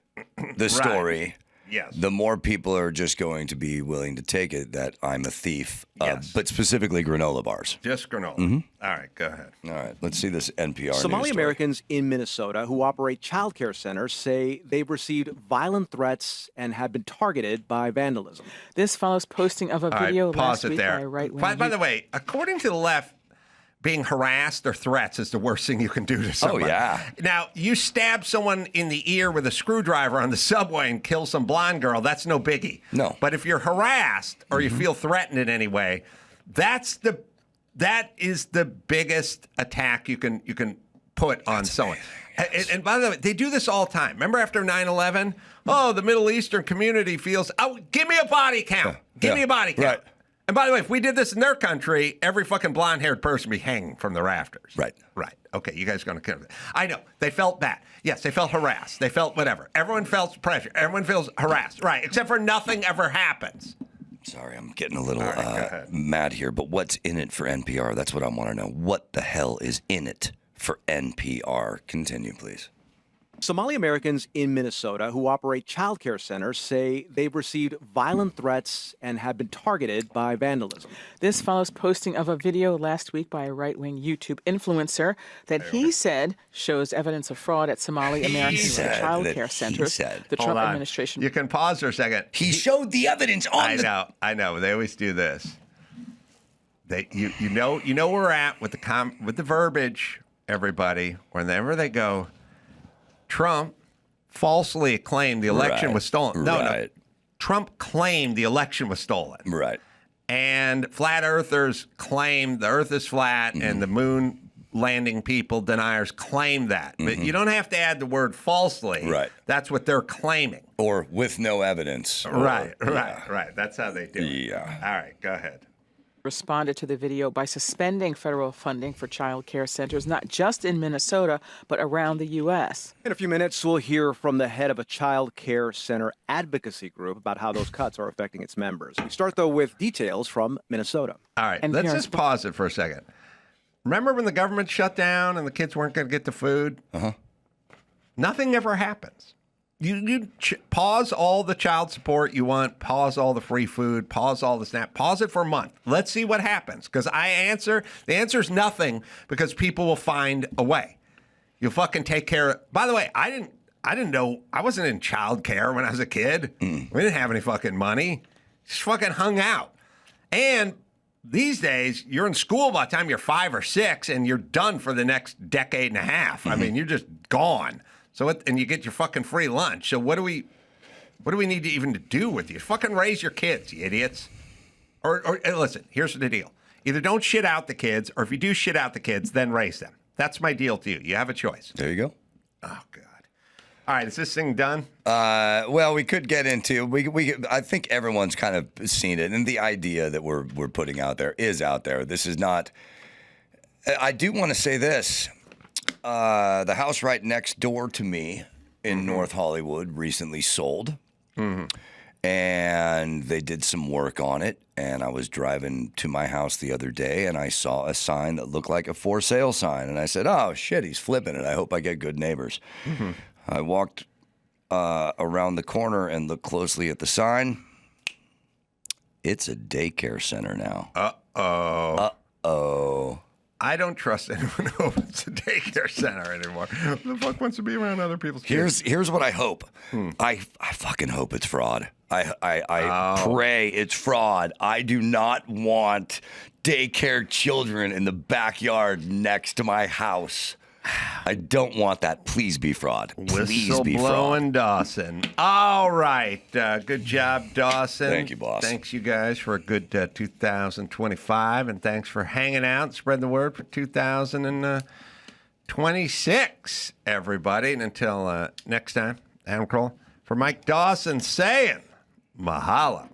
the story... Yes. The more people are just going to be willing to take it that I'm a thief, but specifically granola bars. Just granola. Mm-hmm. All right, go ahead. All right, let's see this NPR Somali news story. Americans in Minnesota who operate child care centers say they've received violent threats and have been targeted by vandalism. This follows posting of a video last week by a right-wing. By the way, according to the left, being harassed or threats is the worst thing you can do to someone. Oh, yeah. Now, you stab someone in the ear with a screwdriver on the subway and kill some blonde girl, that's no biggie. No. But if you're harassed or you feel threatened in any way, that is the biggest attack you can put on someone. And by the way, they do this all the time. Remember after 9/11? Oh, the Middle Eastern community feels, give me a body count. Give me a body count. Right. And by the way, if we did this in their country, every fucking blonde-haired person would be hanging from the rafters. Right. Right. Okay, you guys are going to... I know. They felt bad. Yes, they felt harassed. They felt whatever. Everyone felt pressure. Everyone feels harassed. Right, except for nothing ever happens. Sorry, I'm getting a little mad here, but what's in it for NPR? That's what I want to know. What the hell is in it for NPR? Continue, please. Somali Americans in Minnesota who operate child care centers say they've received violent threats and have been targeted by vandalism. This follows posting of a video last week by a right-wing YouTube influencer that he said shows evidence of fraud at Somali American child care centers. The Trump administration. You can pause for a second. He showed the evidence on I know. They always do this. You know where we're at with the verbiage, everybody. Whenever they go, Trump falsely claimed the election was stolen. No. Trump claimed the election was stolen. Right. And flat earthers claim the earth is flat and the moon landing people deniers claim that. But you don't have to add the word falsely. Right. That's what they're claiming. Or with no evidence. Right. That's how they do it. Yeah. All right, go ahead. Responded to the video by suspending federal funding for child care centers, not just in Minnesota, but around the U.S. In a few minutes, we'll hear from the head of a child care center advocacy group about how those cuts are affecting its members. We start, though, with details from Minnesota. All right, let's just pause it for a second. Remember when the government shut down and the kids weren't going to get the food? Nothing ever happens. You pause all the child support you want, pause all the free food, pause all the SNAP, pause it for a month. Let's see what happens. Because the answer is nothing, because people will find a way. You'll fucking take care of. By the way, I didn't know, I wasn't in child care when I was a kid. We didn't have any fucking money. Just fucking hung out. And these days, you're in school by the time you're 5 or 6 and you're done for the next decade and a half. I mean, you're just gone. And you get your fucking free lunch. So what do we need to even do with you? Fucking raise your kids, you idiots. Or listen, here's the deal. Either don't shit out the kids, or if you do shit out the kids, then raise them. That's my deal to you. You have a choice. There you go. Oh, God. All right, is this thing done? Well, we could get into I think everyone's kind of seen it, and the idea that we're putting out there is out there. This is not. I do want to say this. The house right next door to me in North Hollywood recently sold, and they did some work on it. And I was driving to my house the other day, and I saw a sign that looked like a for sale sign. And I said, "Oh shit, he's flipping it. I hope I get good neighbors." I walked around the corner and looked closely at the sign. It's a daycare center now. Uh-oh. I don't trust anyone who opens a daycare center anymore. Who the fuck wants to be around other people's kids? Here's what I hope. I fucking hope it's fraud. I pray it's fraud. I do not want daycare children in the backyard next to my house. I don't want that. Please be fraud. Please be fraud. Whistleblowing Dawson. All right. Good job, Dawson. Thank you, boss. Thanks, you guys, for a good 2025. And thanks for hanging out and spreading the word for 2026, everybody. And until next time, Adam Carolla, for Mike Dawson saying, mahalo.